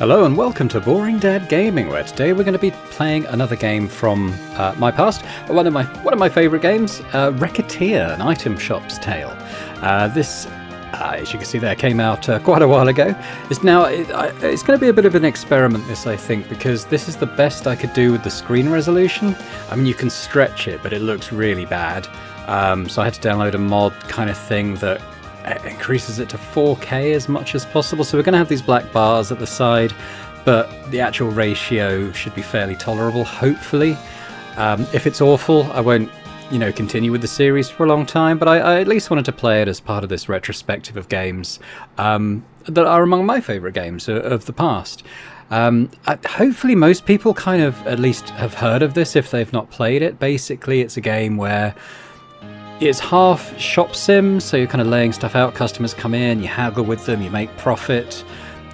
Hello and welcome to Boring Dad Gaming, where today we're going to be playing another game from my past, one of my favourite games, Recettear, an item shop's tale. This, as you can see there, came out quite a while ago. It's going to be a bit of an experiment, this, I think, because this is the best I could do with the screen resolution. I mean, you can stretch it, but it looks really bad. So I had to download a mod kind of thing that increases it to 4K as much as possible. So we're going to have these black bars at the side, but the actual ratio should be fairly tolerable, hopefully. If it's awful, I won't, continue with the series for a long time, but I at least wanted to play it as part of this retrospective of games that are among my favourite games of the past. Hopefully most people kind of at least have heard of this if they've not played it. Basically, it's a game where it's half shop sim, so you're kind of laying stuff out, customers come in, you haggle with them, you make profit,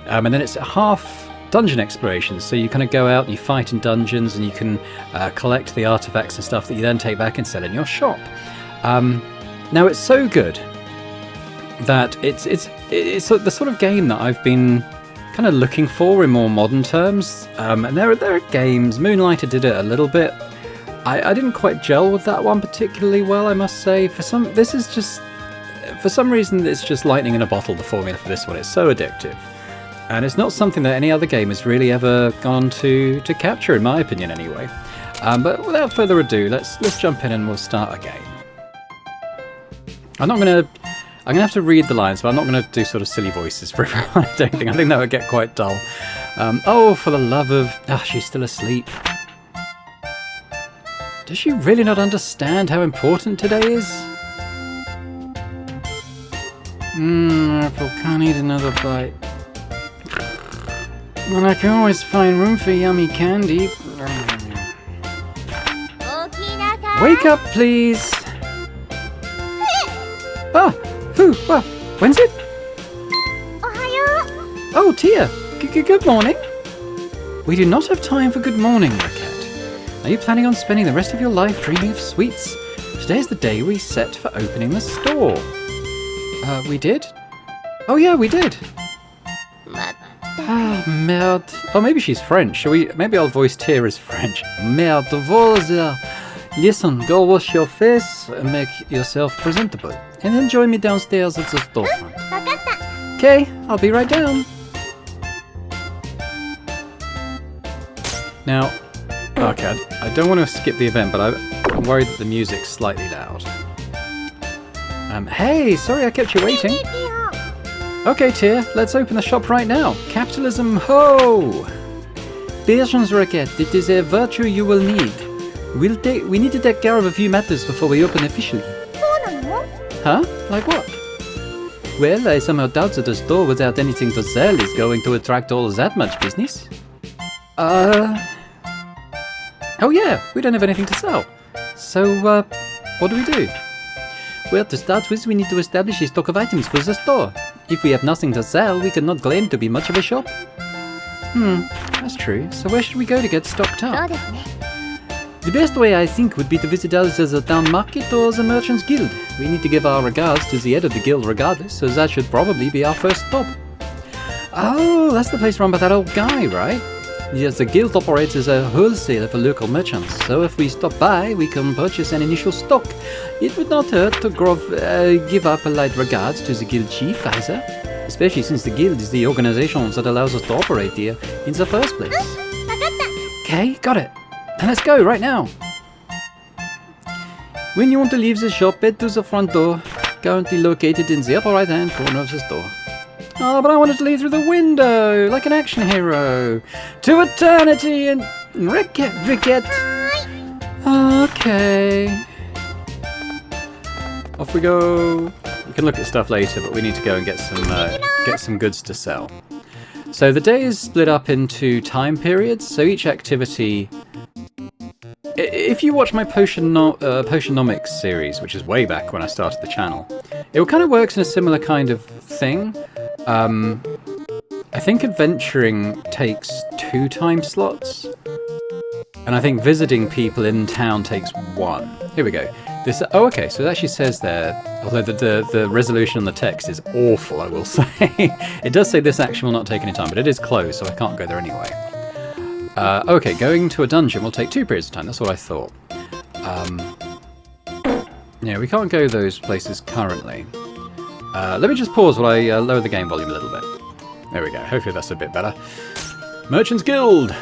and then it's half dungeon exploration, so you kind of go out and you fight in dungeons and you can collect the artifacts and stuff that you then take back and sell in your shop. Now it's so good that it's the sort of game that I've been kind of looking for in more modern terms, and there are games. Moonlighter did it a little bit. I didn't quite gel with that one particularly well, I must say. For some reason, it's just lightning in a bottle, the formula for this one. It's so addictive. And it's not something that any other game has really ever gone to capture, in my opinion, anyway. But without further ado, let's jump in and we'll start a game. I'm gonna have to read the lines, but I'm not gonna do sort of silly voices for everyone. I don't think. I think that would get quite dull. Oh, for the love of... she's still asleep. Does she really not understand how important today is? Apple, can't eat another bite. Well, I can always find room for yummy candy. Wake up, please! Well, when's it? Oh, Tia, good morning. We do not have time for good morning, Recette. Are you planning on spending the rest of your life dreaming of sweets? Today's the day we set for opening the store. We did? Oh yeah, we did. Merde. Oh, maybe she's French. Maybe I'll voice Tia as French. Merde, voilà. Listen, go wash your face and make yourself presentable. And then join me downstairs at the storefront. Okay, I'll be right down. Now, okay, I don't want to skip the event, but I'm worried that the music's slightly loud. Hey, sorry I kept you waiting. Okay, Tia, let's open the shop right now. Capitalism, ho! Patience, Recette, it is a virtue you will need. We need to take care of a few matters before we open officially. Huh? Like what? Well, I somehow doubt that a store without anything to sell is going to attract all that much business. Oh yeah, we don't have anything to sell. So, what do we do? Well, to start with, we need to establish a stock of items for the store. If we have nothing to sell, we cannot claim to be much of a shop. That's true. So where should we go to get stocked up? The best way, I think, would be to visit either the town market or the merchants guild. We need to give our regards to the head of the guild regardless, so that should probably be our first stop. Oh, that's the place run by that old guy, right? Yes, the guild operates as a wholesaler for local merchants, so if we stop by, we can purchase an initial stock. It would not hurt to give our polite regards to the guild chief either, especially since the guild is the organization that allows us to operate here in the first place. Okay, got it. And let's go right now. When you want to leave the shop, head to the front door, currently located in the upper right-hand corner of the store. Oh, but I wanted to leave through the window, like an action hero. To eternity and... Recette. Okay. Off we go. We can look at stuff later, but we need to go and get some goods to sell. So the day is split up into time periods, so each activity... If you watch my Potionomics series, which is way back when I started the channel, it kind of works in a similar kind of thing. I think adventuring takes 2 time slots, and I think visiting people in town takes 1. Here we go. This, oh, okay, so it actually says there, although the resolution on the text is awful, I will say. It does say this action will not take any time, but it is closed, so I can't go there anyway. Okay, going to a dungeon will take 2 periods of time, that's what I thought. Yeah, we can't go those places currently. Let me just pause while I lower the game volume a little bit. There we go, hopefully that's a bit better. Merchants Guild!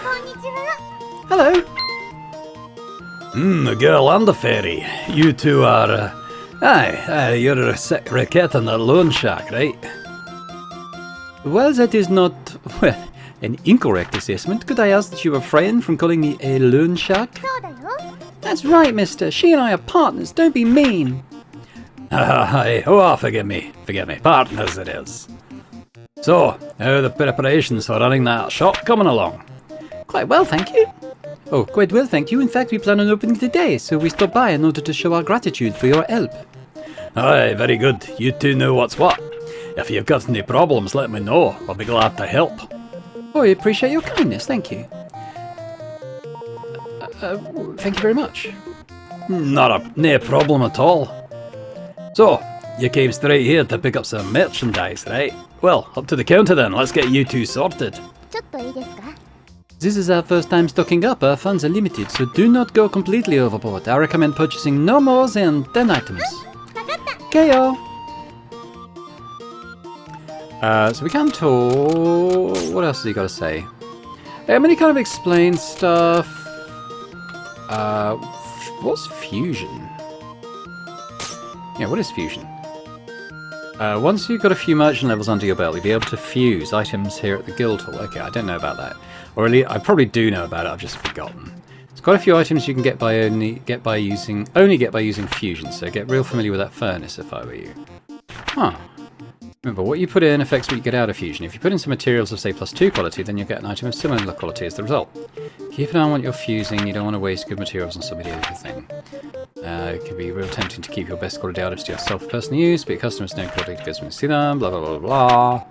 Hello! The girl and the fairy. You two are... you're Recette and the loan shark, right? Well, that is not... well, an incorrect assessment. Could I ask that you refrain from calling me a loan shark? That's right, mister. She and I are partners. Don't be mean. Forgive me. Partners it is. So, how are the preparations for running that shop coming along? Quite well, thank you. Oh, quite well, thank you. In fact, we plan on opening today, so we stopped by in order to show our gratitude for your help. Aye, very good. You two know what's what. If you've got any problems, let me know. I'll be glad to help. Oh, I appreciate your kindness, thank you. Thank you very much. No problem at all. So, you came straight here to pick up some merchandise, right? Well, up to the counter then. Let's get you two sorted. This is our first time stocking up. Our funds are limited, so do not go completely overboard. I recommend purchasing no more than 10 items. KO! So we can talk... What else has he got to say? I mean, he kind of explains stuff. What's fusion? Yeah, what is fusion? Once you've got a few merchant levels under your belt, you'll be able to fuse items here at the guild hall. Okay, I don't know about that. Or at least, I probably do know about it, I've just forgotten. There's quite a few items you can get by only get by using fusion, so get real familiar with that furnace if I were you. Huh. Remember, what you put in affects what you get out of fusion. If you put in some materials of, say, +2 quality, then you'll get an item of similar quality as the result. Keep an eye on what you're fusing. You don't want to waste good materials on some mediocre thing. It can be real tempting to keep your best quality items to yourself for personal use, but your customers don't quality because when you see them, blah, blah, blah, blah.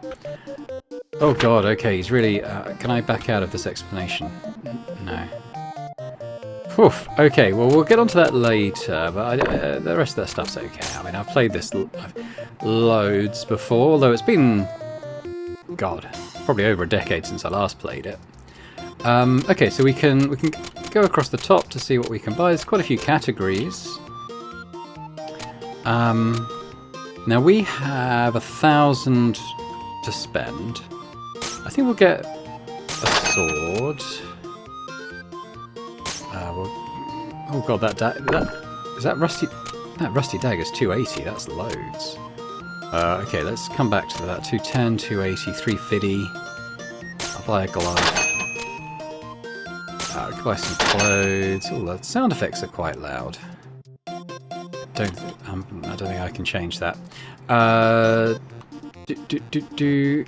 Oh god, okay, he's really... can I back out of this explanation? No. Oof, okay, well, we'll get onto that later, but the rest of that stuff's okay. I mean, I've played this loads before, although it's been... God, probably over a decade since I last played it. Okay, so we can go across the top to see what we can buy. There's quite a few categories. Now we have 1,000 to spend. I think we'll get a sword. Oh god, that rusty dagger's 280. That's loads. Okay, let's come back to that. 210, 280, 350. I'll buy a glove. I can buy some clothes. Oh, the sound effects are quite loud. I don't think I can change that.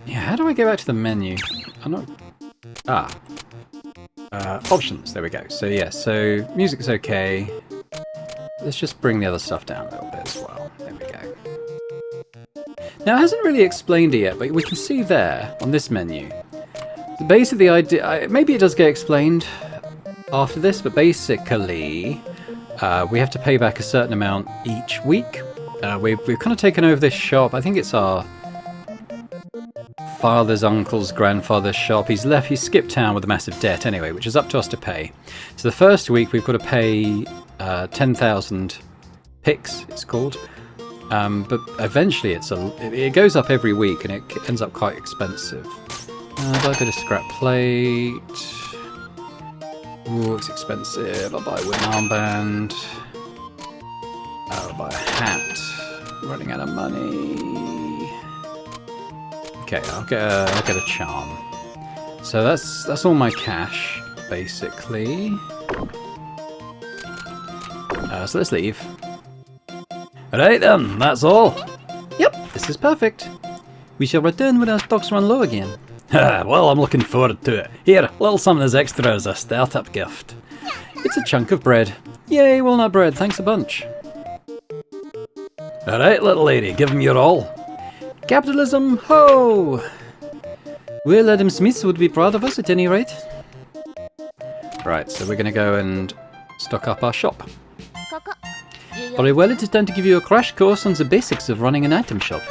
Yeah, how do I go back to the menu? I'm not... options, there we go. So yeah, so music is okay. Let's just bring the other stuff down a little bit as well. There we go. Now, it hasn't really explained it yet, but we can see there, on this menu, basically the idea... maybe it does get explained after this, but basically we have to pay back a certain amount each week. We've kind of taken over this shop. I think it's our father's uncle's grandfather's shop. He's skipped town with a massive debt anyway, which is up to us to pay. So the first week we've got to pay 10,000 pix, it's called. But eventually it goes up every week and it ends up quite expensive. Buy a bit of scrap plate. Ooh, it's expensive. I'll buy a wooden armband. I'll buy a hat. Running out of money. Okay, I'll get a charm. So that's all my cash, basically. So let's leave. Alright then, that's all. Yep, this is perfect. We shall return when our stocks run low again. Well, I'm looking forward to it. Here, a little something as extra as a startup gift. It's a chunk of bread. Yay, walnut bread, thanks a bunch. Alright, little lady, give him your all. Capitalism, ho! Well, Adam Smith would be proud of us at any rate. Right, so we're going to go and stock up our shop. Very well, it is time to give you a crash course on the basics of running an item shop.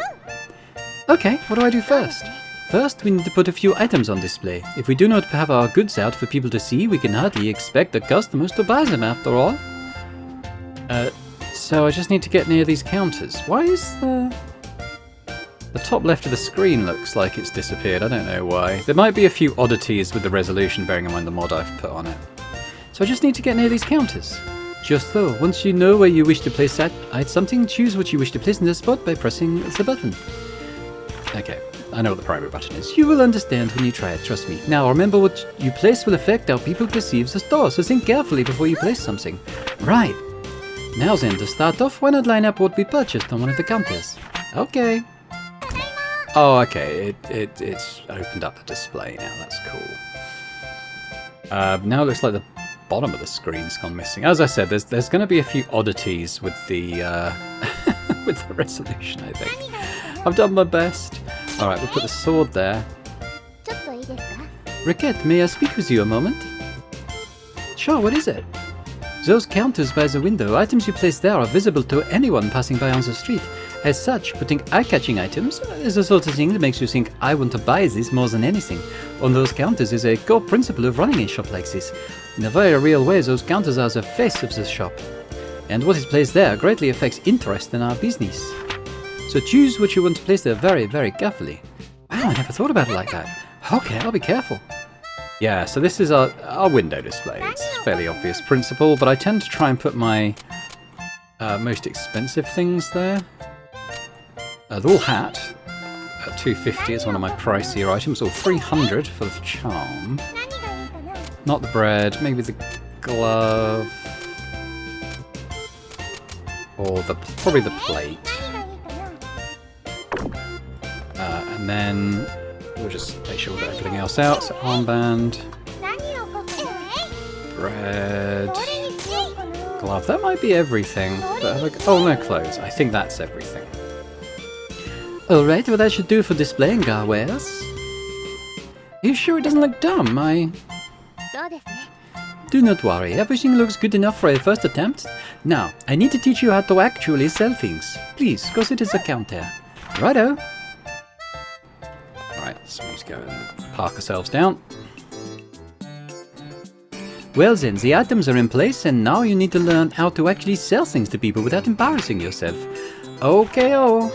Okay, what do I do first? First, we need to put a few items on display. If we do not have our goods out for people to see, we can hardly expect the customers to buy them after all. So I just need to get near these counters. Why is the top left of the screen looks like it's disappeared? I don't know why. There might be a few oddities with the resolution, bearing in mind the mod I've put on it. So I just need to get near these counters. Just so, once you know where you wish to place something, choose what you wish to place in the spot by pressing the button. Okay, I know what the primary button is. You will understand when you try it, trust me. Now, remember what you place will affect how people perceive the store, so think carefully before you place something. Right. Now then, to start off, why not line up what we purchased on one of the counters? Okay. Oh, okay, it's opened up the display now, that's cool. Now it looks like the bottom of the screen's gone missing. As I said, there's going to be a few oddities with the with the resolution, I think. I've done my best. Alright, we'll put the sword there. Recette, may I speak with you a moment? Sure, what is it? Those counters by the window, items you place there are visible to anyone passing by on the street. As such, putting eye-catching items is the sort of thing that makes you think, I want to buy this more than anything. On those counters is a core principle of running a shop like this. In a very real way, those counters are the face of the shop. And what is placed there greatly affects interest in our business. So choose what you want to place there very, very carefully. Wow, I never thought about it like that. Okay, I'll be careful. Yeah, so this is our window display. It's a fairly obvious principle, but I tend to try and put my most expensive things there. The wool hat at 250 is one of my pricier items, or 300 for the charm. Not the bread, maybe the glove, or probably the plate. And then we'll just make sure we've got everything else out. So armband, bread, glove. That might be everything. But oh no, clothes. I think that's everything. Alright, well that should do for displaying our wares. Are you sure it doesn't look dumb? Do not worry, everything looks good enough for a first attempt. Now, I need to teach you how to actually sell things. Please, go sit at the counter. Righto. Alright, so we just go and park ourselves down. Well then, the items are in place and now you need to learn how to actually sell things to people without embarrassing yourself. Okay-o.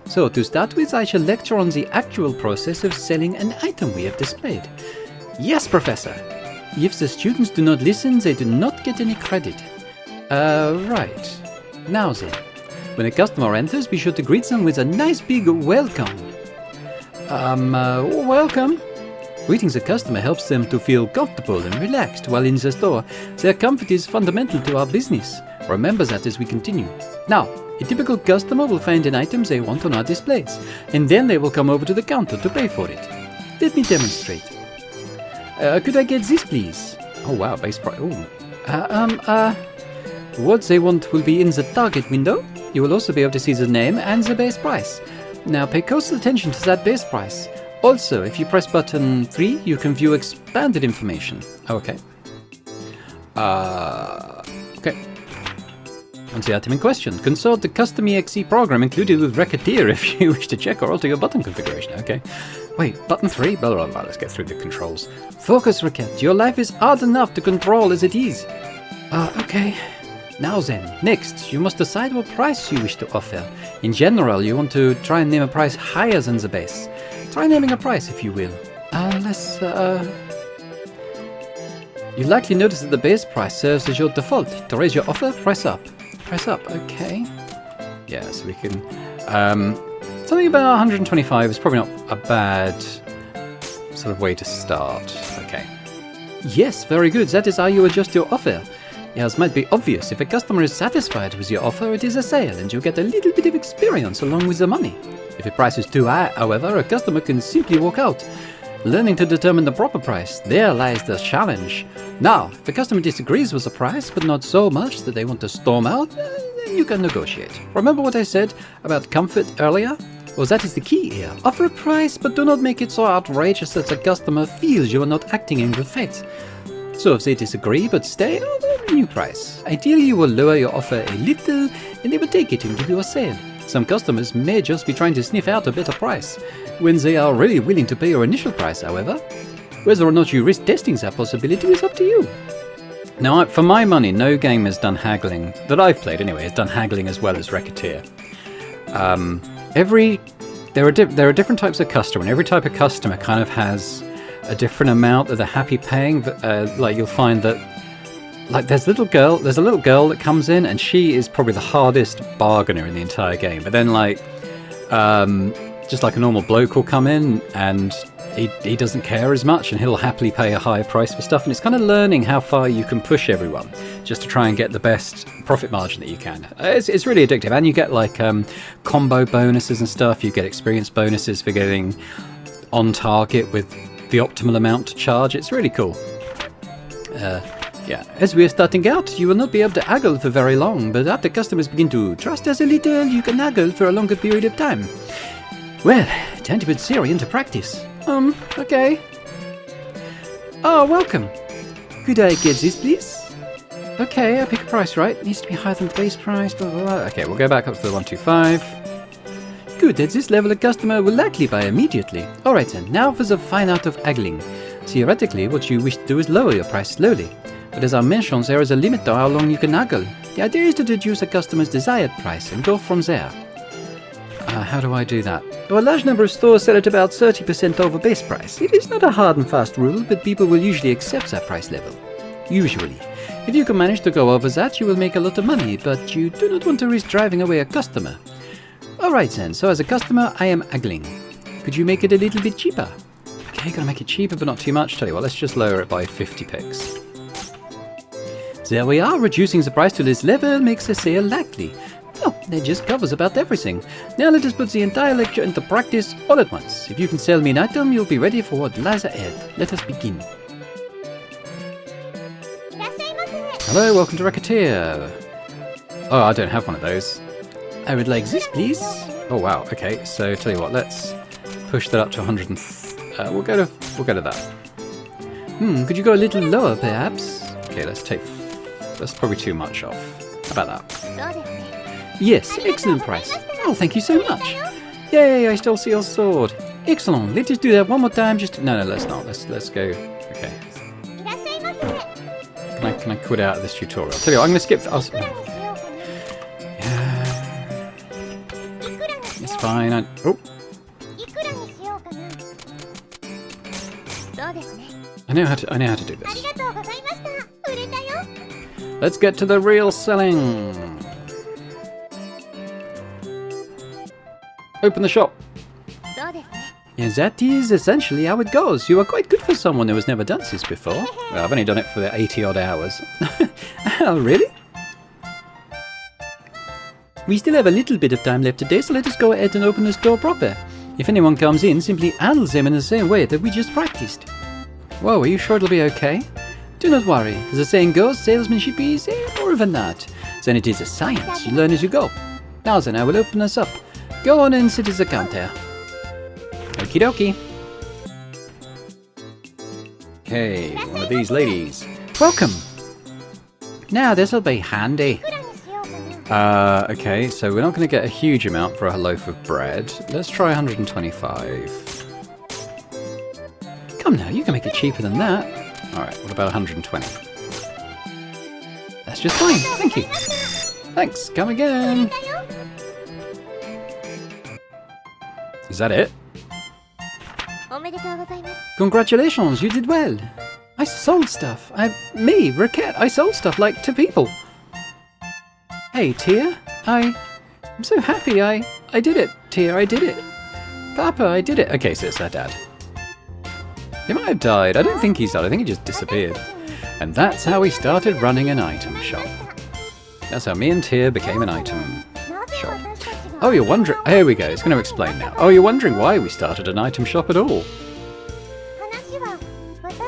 So, to start with, I shall lecture on the actual process of selling an item we have displayed. Yes, Professor! If the students do not listen, they do not get any credit. Right. Now then, when a customer enters, be sure to greet them with a nice big welcome. Welcome? Greeting the customer helps them to feel comfortable and relaxed while in the store. Their comfort is fundamental to our business. Remember that as we continue. Now, a typical customer will find an item they want on our displays, and then they will come over to the counter to pay for it. Let me demonstrate. Could I get this, please? Oh wow, base price. Oh. What they want will be in the target window. You will also be able to see the name and the base price. Now pay close attention to that base price. Also, if you press button 3, you can view expanded information. Okay. Okay. On the item in question, consult the custom exe program included with Recettear if you wish to check or alter your button configuration. Okay. Wait, button 3? Blah, blah, blah. Let's get through the controls. Focus, Recette. Your life is hard enough to control as it is. Okay. Now then, next, you must decide what price you wish to offer. In general, you want to try and name a price higher than the base. Try naming a price, if you will. You likely notice that the base price serves as your default. To raise your offer, press up. Press up, okay. Yeah, so we can... something about 125 is probably not a bad sort of way to start. Okay. Yes, very good. That is how you adjust your offer. Yes, might be obvious. If a customer is satisfied with your offer, it is a sale, and you get a little bit of experience along with the money. If a price is too high, however, a customer can simply walk out. Learning to determine the proper price, there lies the challenge. Now, if a customer disagrees with the price, but not so much that they want to storm out, then you can negotiate. Remember what I said about comfort earlier? Well, that is the key here. Offer a price, but do not make it so outrageous that the customer feels you are not acting in good faith. So if they disagree but stay, new price. Ideally, you will lower your offer a little and they will take it and give you a sale. Some customers may just be trying to sniff out a better price. When they are really willing to pay your initial price, however, whether or not you risk testing that possibility is up to you. Now, for my money, no game has done haggling, that I've played anyway, has done haggling as well as Recettear. There are different types of customer, and every type of customer kind of has a different amount that they're happy paying. Like you'll find that, like there's a little girl that comes in, and she is probably the hardest bargainer in the entire game. But then like, just like a normal bloke will come in, and he doesn't care as much, and he'll happily pay a higher price for stuff. And it's kind of learning how far you can push everyone, just to try and get the best profit margin that you can. It's really addictive, and you get like combo bonuses and stuff. You get experience bonuses for getting on target with the optimal amount to charge. It's really cool. Yeah, as we are starting out, you will not be able to haggle for very long, but after customers begin to trust us a little, you can haggle for a longer period of time. Well, time to put theory into practice. Okay. Oh, welcome. Could I get this, please? Okay, I pick a price, right? Needs to be higher than the base price, blah, blah, blah. Okay, we'll go back up to the 125. Good, at this level a customer will likely buy immediately. Alright then, now for the fine art of haggling. Theoretically, what you wish to do is lower your price slowly. But as I mentioned, there is a limit to how long you can haggle. The idea is to deduce a customer's desired price and go from there. How do I do that? Well, a large number of stores sell at about 30% over base price. It is not a hard and fast rule, but people will usually accept that price level. Usually. If you can manage to go over that, you will make a lot of money, but you do not want to risk driving away a customer. Alright then, so as a customer, I am haggling. Could you make it a little bit cheaper? Okay, gotta make it cheaper, but not too much. Tell you what, let's just lower it by 50 picks. There we are, reducing the price to this level makes the sale likely. Oh, that just covers about everything. Now let us put the entire lecture into practice all at once. If you can sell me an item, you'll be ready for what lies ahead. Let us begin. Hello, welcome to Recettear. Oh, I don't have one of those. I would like this, please. Oh wow. Okay, so tell you what, let's push that up to 100. We'll go to that. Could you go a little lower, perhaps? Okay, that's probably too much off. How about that? Yes, excellent price. Oh, thank you so much. Yay, I still see your sword. Excellent. Let's just do that one more time. No, let's not. Let's go. Okay. Can I quit out of this tutorial? Tell you what, I'm going to skip. It's fine. Oh. I know how to do this. Let's get to the real selling. Open the shop. Yeah, that is essentially how it goes. You are quite good for someone who has never done this before. Well, I've only done it for 80 odd hours. Oh, really? We still have a little bit of time left today, so let us go ahead and open the store proper. If anyone comes in, simply handle them in the same way that we just practiced. Whoa, are you sure it'll be okay? Do not worry. As the saying goes, salesmanship is more of an art than it is a science. You learn as you go. Now then, I will open this up. Go on and sit at the counter. Okie dokie. Okay, one of these ladies. Welcome! Now this'll be handy. Okay, so we're not going to get a huge amount for a loaf of bread. Let's try 125. Come now, you can make it cheaper than that. Alright, what about 120? That's just fine, thank you. Thanks, come again. Is that it? Congratulations, you did well. I sold stuff. Recette, I sold stuff like to people. Hey, Tia, I'm so happy I did it. Tia, I did it. Papa, I did it. Okay, so it's her dad. He might have died. I don't think he's died. I think he just disappeared. And that's how we started running an item shop. That's how me and Tia became an item shop. Oh, you're wondering... Here we go. It's going to explain now. Oh, you're wondering why we started an item shop at all.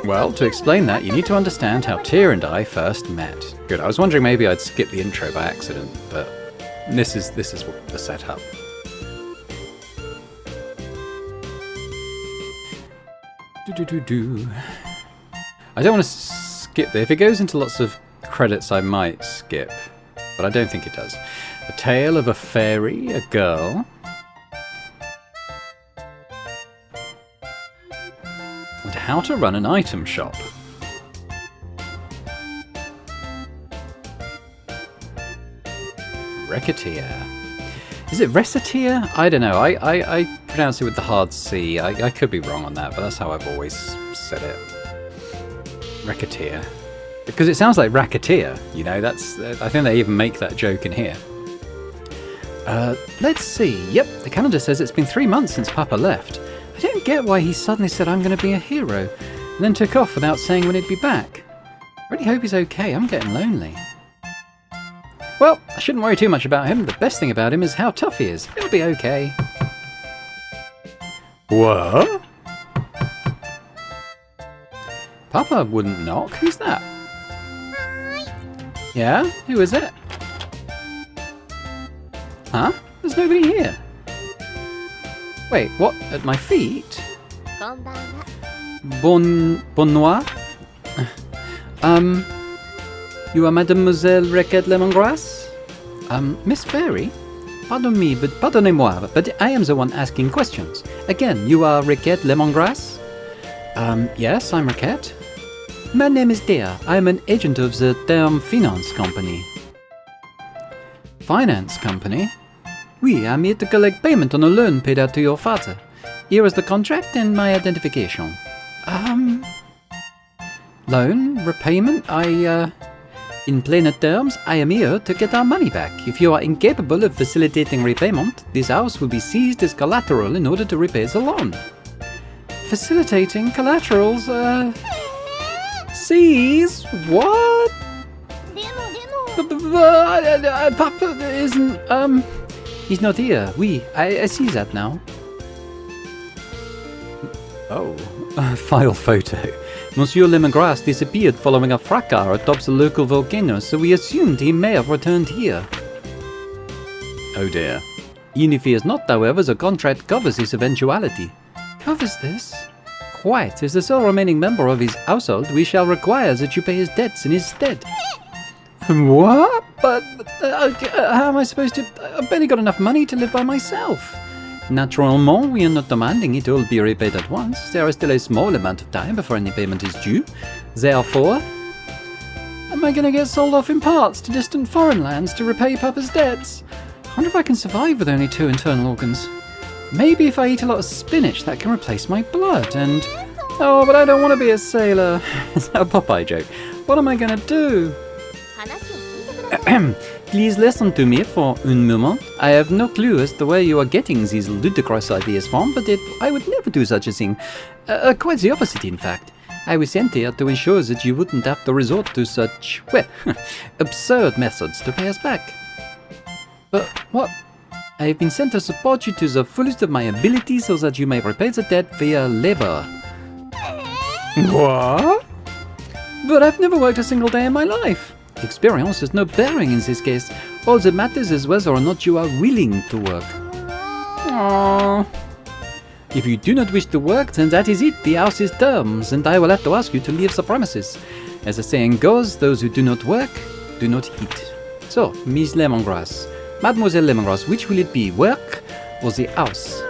Well, to explain that, you need to understand how Tia and I first met. Good, I was wondering maybe I'd skip the intro by accident, but this is what the setup. I don't want to skip there. If it goes into lots of credits I might skip, but I don't think it does. A tale of a fairy, a girl. And how to run an item shop. Recettear. Is it Recettear? I don't know. I pronounce it with the hard C. I could be wrong on that, but that's how I've always said it. Recettear. Because it sounds like racketeer, you know, that's... I think they even make that joke in here. Let's see. Yep, the calendar says it's been 3 months since Papa left. I don't get why he suddenly said I'm going to be a hero, and then took off without saying when he'd be back. I really hope he's okay. I'm getting lonely. Well, I shouldn't worry too much about him. The best thing about him is how tough he is. He'll be okay. What? Papa wouldn't knock. Who's that? Yeah? Who is it? Huh? There's nobody here. Wait, what? At my feet? Bonnoir? You are Mademoiselle Recette Lemongrass? Miss Fairy? Pardon me, but pardonnez-moi, but I am the one asking questions. Again, you are Recette Lemongrass? Yes, I'm Recette. My name is Dea. I am an agent of the Term Finance Company. Finance Company? Oui, I'm here to collect payment on a loan paid out to your father. Here is the contract and my identification. Loan? Repayment? In plainer terms, I am here to get our money back. If you are incapable of facilitating repayment, this house will be seized as collateral in order to repay the loan. Facilitating collaterals, seize? What? Papa isn't, he's not here. Oui, I see that now. Oh, file photo. Monsieur Lemongrass disappeared following a fracas atop the local volcano, so we assumed he may have returned here. Oh dear. Even if he is not, however, the contract covers this eventuality. Covers this? Quite. As the sole remaining member of his household, we shall require that you pay his debts in his stead. What? But how am I supposed to... I've barely got enough money to live by myself. Naturellement, we are not demanding it all be repaid at once. There is still a small amount of time before any payment is due. Therefore, am I going to get sold off in parts to distant foreign lands to repay Papa's debts? I wonder if I can survive with only 2 internal organs. Maybe if I eat a lot of spinach, that can replace my blood, and... Oh, but I don't want to be a sailor. Is that a Popeye joke? What am I going to do? Please listen to me for un moment. I have no clue as to where you are getting these ludicrous ideas from, but I would never do such a thing. Quite the opposite, in fact. I was sent here to ensure that you wouldn't have to resort to such, well, absurd methods to pay us back. But what? I have been sent to support you to the fullest of my ability so that you may repay the debt via labor. What? But I've never worked a single day in my life. Experience has no bearing in this case. All that matters is whether or not you are willing to work. Aww. If you do not wish to work, then that is it. The house is terms, and I will have to ask you to leave the premises. As the saying goes, those who do not work, do not eat. So, Miss Lemongrass, Mademoiselle Lemongrass, which will it be, work or the house?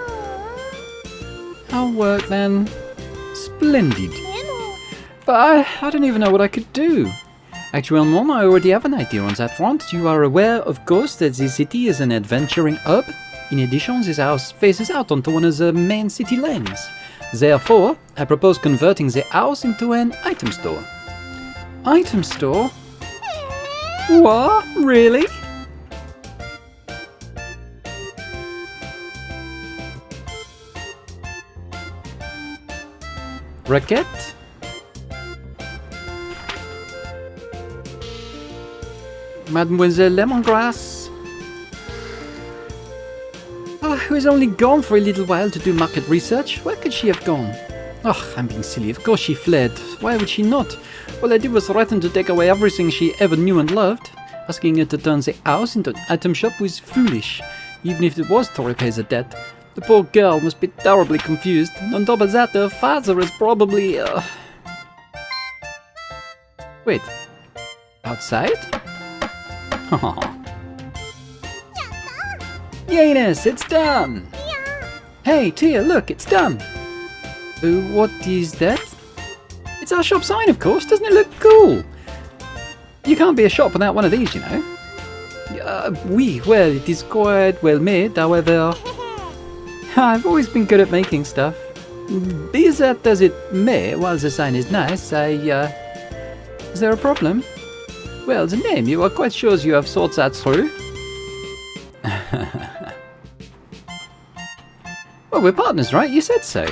I'll work then. Splendid. But I don't even know what I could do. Actuellement, I already have an idea on that front. You are aware, of course, that the city is an adventuring hub. In addition, this house faces out onto one of the main city lanes. Therefore, I propose converting the house into an item store. Item store? What? Really? Recette? Mademoiselle Lemongrass? Who has only gone for a little while to do market research? Where could she have gone? Oh, I'm being silly. Of course she fled. Why would she not? All I did was threaten to take away everything she ever knew and loved. Asking her to turn the house into an item shop was foolish, even if it was to repay the debt. The poor girl must be terribly confused. And on top of that, her father is probably... Wait. Outside? Yanus, it's done! Hey, Tia, look, it's done! What is that? It's our shop sign, of course. Doesn't it look cool? You can't be a shop without one of these, you know. Well, it is quite well made, however. I've always been good at making stuff. Be that as it may, while the sign is nice, is there a problem? Well, the name, you are quite sure you have thought that through? Well, we're partners, right? You said so.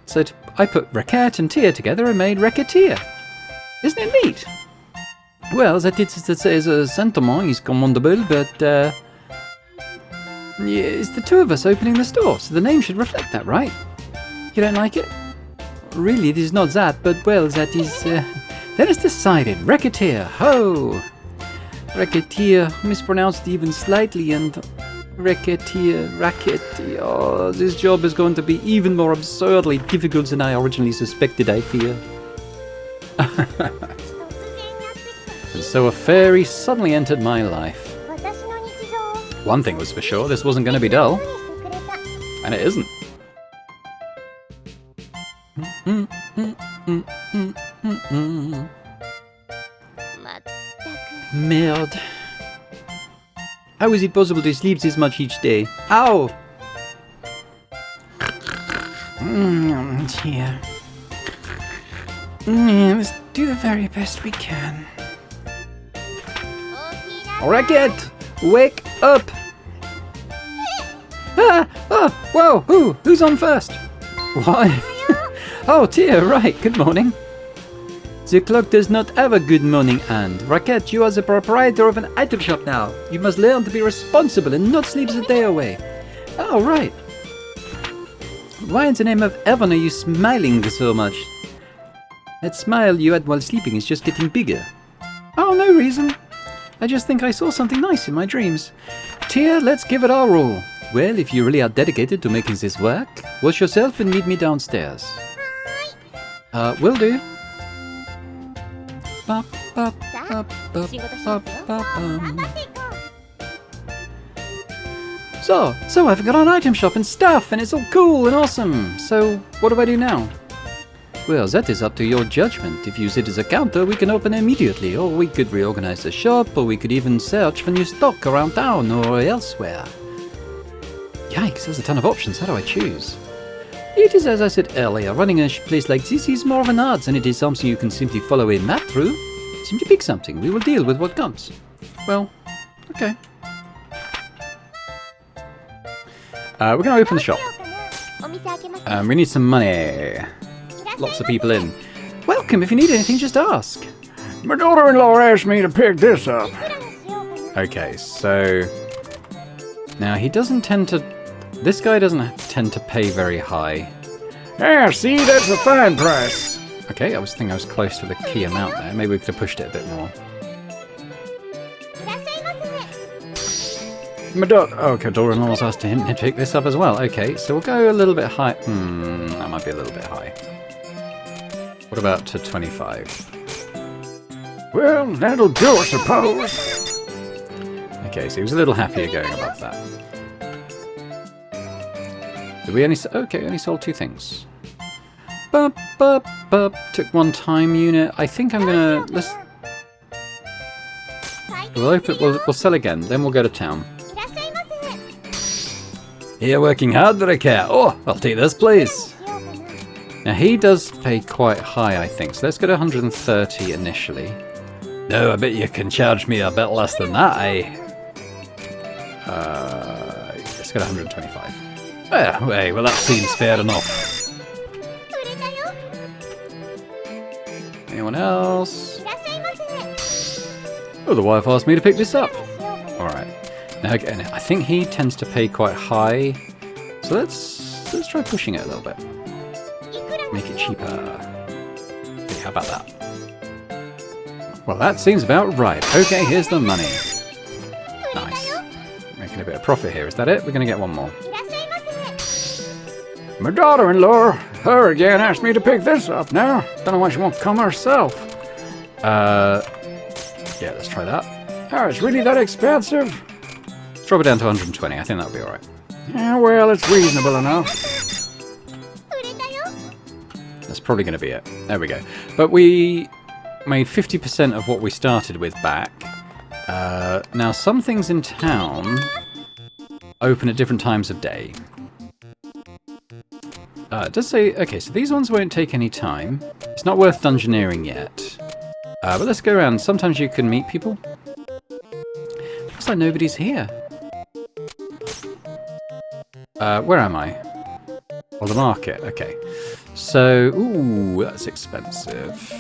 So I put Recette and Tia together and made Recettear. Isn't it neat? Well, that is to say the sentiment is commendable, but yeah, it's the two of us opening the store, so the name should reflect that, right? You don't like it? Really, it is not that, but well, that is... That is decided. Recettear, ho! Recettear, mispronounced even slightly, and Recettear, oh, this job is going to be even more absurdly difficult than I originally suspected, I fear. And so a fairy suddenly entered my life. One thing was for sure, this wasn't going to be dull. And it isn't. Merde. How is it possible to sleep this much each day? Ow! Dear. Let's do the very best we can. Recette! Wake up! Ah! Oh! Whoa! Who's on first? Why? Oh, Tia, right. Good morning. The clock does not have a good morning, and Recette, you are the proprietor of an item shop now. You must learn to be responsible and not sleep the day away. Oh, right. Why in the name of heaven are you smiling so much? That smile you had while sleeping is just getting bigger. Oh, no reason. I just think I saw something nice in my dreams. Tia, let's give it our all. Well, if you really are dedicated to making this work, wash yourself and meet me downstairs. Will do. So I've got an item shop and stuff, and it's all cool and awesome. So, what do I do now? Well, that is up to your judgment. If you use it as a counter, we can open immediately, or we could reorganize the shop, or we could even search for new stock around town or elsewhere. Yikes, there's a ton of options. How do I choose? It is as I said earlier, running a place like this is more of an art than it is something you can simply follow a map through. Simply pick something. We will deal with what comes. Well, okay. We're going to open the shop. We need some money. Lots of people in. Welcome. If you need anything, just ask. My daughter-in-law asked me to pick this up. Okay, so... Now, he doesn't tend to... This guy doesn't tend to pay very high. Yeah, see, that's a fine price. Okay, I was thinking I was close to the key amount there. Maybe we could have pushed it a bit more. Okay, daughter-in-law's asked him to pick this up as well. Okay, so we'll go a little bit high. That might be a little bit high. What about to 25? Well, that'll do, I suppose. Okay, so he was a little happier going above that. Did we only... Okay, only sold 2 things. Took 1 time unit. I think I'm gonna... We'll sell again, then we'll go to town. You're working hard, Recette. Oh, I'll take this, please. Now, he does pay quite high, I think. So let's go to 130 initially. No, I bet you can charge me a bit less than that, eh? Let's go to 125. Well, that seems fair enough. Anyone else? Oh, the wife asked me to pick this up. Alright. Now again, I think he tends to pay quite high. So let's try pushing it a little bit. Make it cheaper. Okay, how about that? Well, that seems about right. Okay, here's the money. Nice. Making a bit of profit here. Is that it? We're going to get one more. My daughter-in-law, her again, asked me to pick this up now. Don't know why she won't come herself. Yeah, let's try that. Oh, it's really that expensive? Let's drop it down to 120. I think that'll be alright. Yeah, well, it's reasonable enough. That's probably going to be it. There we go. But we made 50% of what we started with back. Now, some things in town open at different times of day. It does say... Okay, so these ones won't take any time. It's not worth dungeoneering yet. But let's go around. Sometimes you can meet people. Looks like nobody's here. Where am I? Oh, the market. Okay. So, ooh, that's expensive.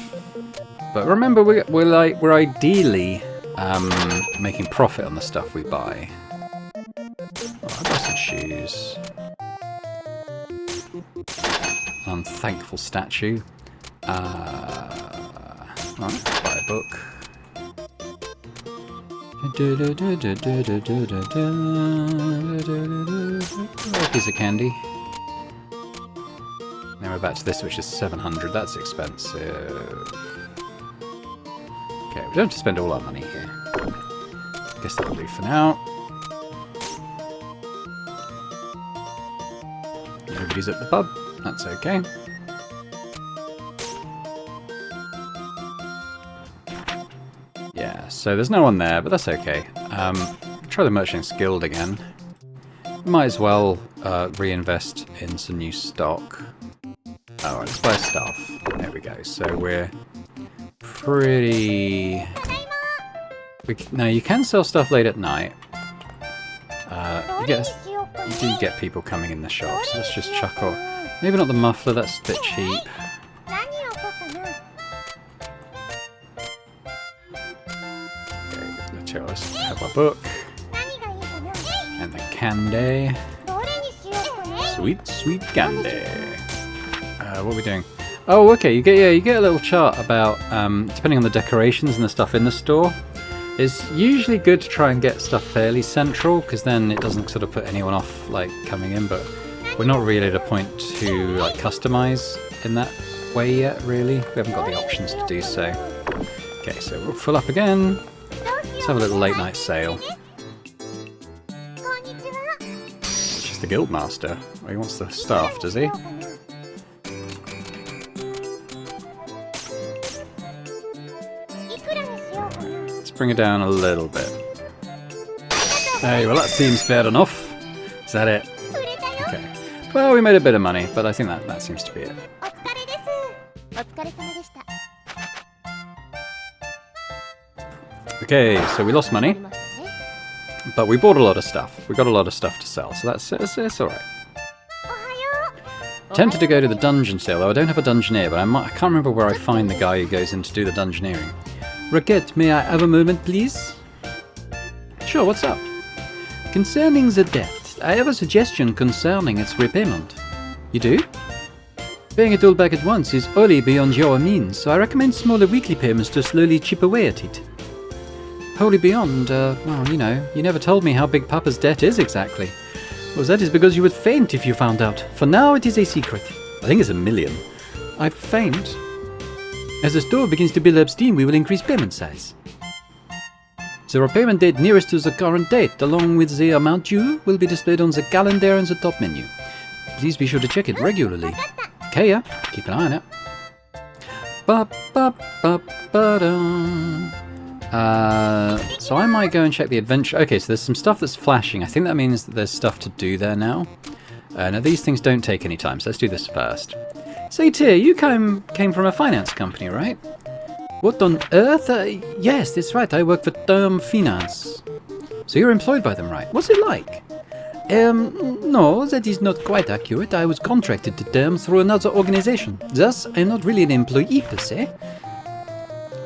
But remember, we're ideally making profit on the stuff we buy. Oh, I'll buy some shoes. Unthankful statue. Alright, buy a book. A piece of candy. Now we're back to this, which is 700. That's expensive. Okay, we don't have to spend all our money here. Guess that'll do for now. Nobody's at the pub. That's okay. Yeah, so there's no one there, but that's okay. Try the Merchants Guild again. Might as well reinvest in some new stock. Oh, let's buy stuff. There we go. So we're pretty... Now, you can sell stuff late at night. You do get people coming in the shop, so let's just chuck off. Maybe not the muffler, that's a bit cheap. Okay, let's have our book. And the candy. Sweet, sweet candy. What are we doing? Oh, okay. You get a little chart about depending on the decorations and the stuff in the store. It's usually good to try and get stuff fairly central, because then it doesn't sort of put anyone off like coming in. But we're not really at a point to like customize in that way yet. Really, we haven't got the options to do so. Okay, so we'll fill up again. Let's have a little late night sale. It's just the guildmaster. Oh, he wants the staff, does he? Bring it down a little bit. Hey, well that seems fair enough. Is that it? Okay. Well, we made a bit of money, but I think that seems to be it. Okay, so we lost money, but we bought a lot of stuff. We got a lot of stuff to sell, so it's alright. Tempted to go to the dungeon sale, though I don't have a dungeoneer, but I can't remember where I find the guy who goes in to do the dungeoneering. Recette, may I have a moment, please? Sure, what's up? Concerning the debt, I have a suggestion concerning its repayment. You do? Paying it all back at once is wholly beyond your means, so I recommend smaller weekly payments to slowly chip away at it. Wholly beyond, well, you know, you never told me how big Papa's debt is exactly. Well, that is because you would faint if you found out. For now, it is a secret. I think it's $1 million. I'd faint. As the store begins to build up steam, we will increase payment size. The repayment date nearest to the current date, along with the amount due, will be displayed on the calendar in the top menu. Please be sure to check it regularly. Okay, yeah? Keep an eye on it. So I might go and check the adventure. Okay, so there's some stuff that's flashing. I think that means that there's stuff to do there now. Now these things don't take any time, so let's do this first. Recettear, you came from a finance company, right? What on earth? Yes, that's right. I work for Term Finance. So you're employed by them, right? What's it like? No, that is not quite accurate. I was contracted to Term through another organization. Thus, I'm not really an employee per se.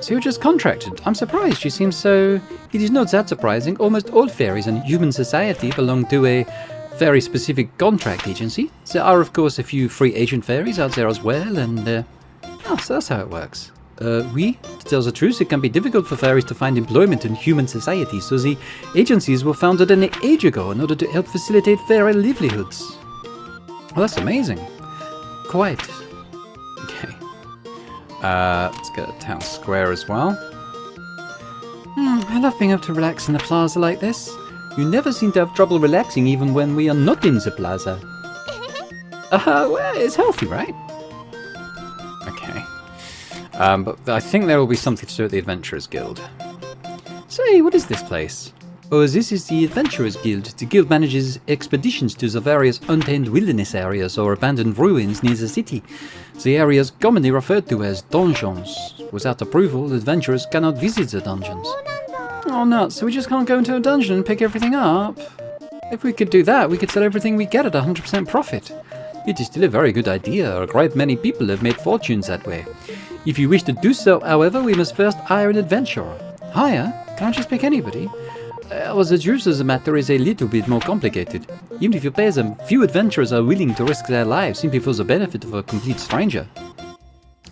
So you're just contracted. I'm surprised. You seem so... It is not that surprising. Almost all fairies in human society belong to a very specific contract agency. There are, of course, a few free agent fairies out there as well, and... so that's how it works. To tell the truth, it can be difficult for fairies to find employment in human society, so the agencies were founded an age ago in order to help facilitate fairy livelihoods. Well, that's amazing. Quite. Okay. Let's get a town square as well. I love being able to relax in the plaza like this. You never seem to have trouble relaxing even when we are not in the plaza. Well, it's healthy, right? Okay. But I think there will be something to do at the Adventurers Guild. Say, what is this place? Oh, this is the Adventurers Guild. The guild manages expeditions to the various untamed wilderness areas or abandoned ruins near the city. The areas commonly referred to as dungeons. Without approval, adventurers cannot visit the dungeons. Oh, nuts. So we just can't go into a dungeon and pick everything up? If we could do that, we could sell everything we get at 100% profit. It is still a very good idea. A great many people have made fortunes that way. If you wish to do so, however, we must first hire an adventurer. Hire? Can't just pick anybody? Well, the truth of the matter is a little bit more complicated. Even if you pay them, few adventurers are willing to risk their lives simply for the benefit of a complete stranger.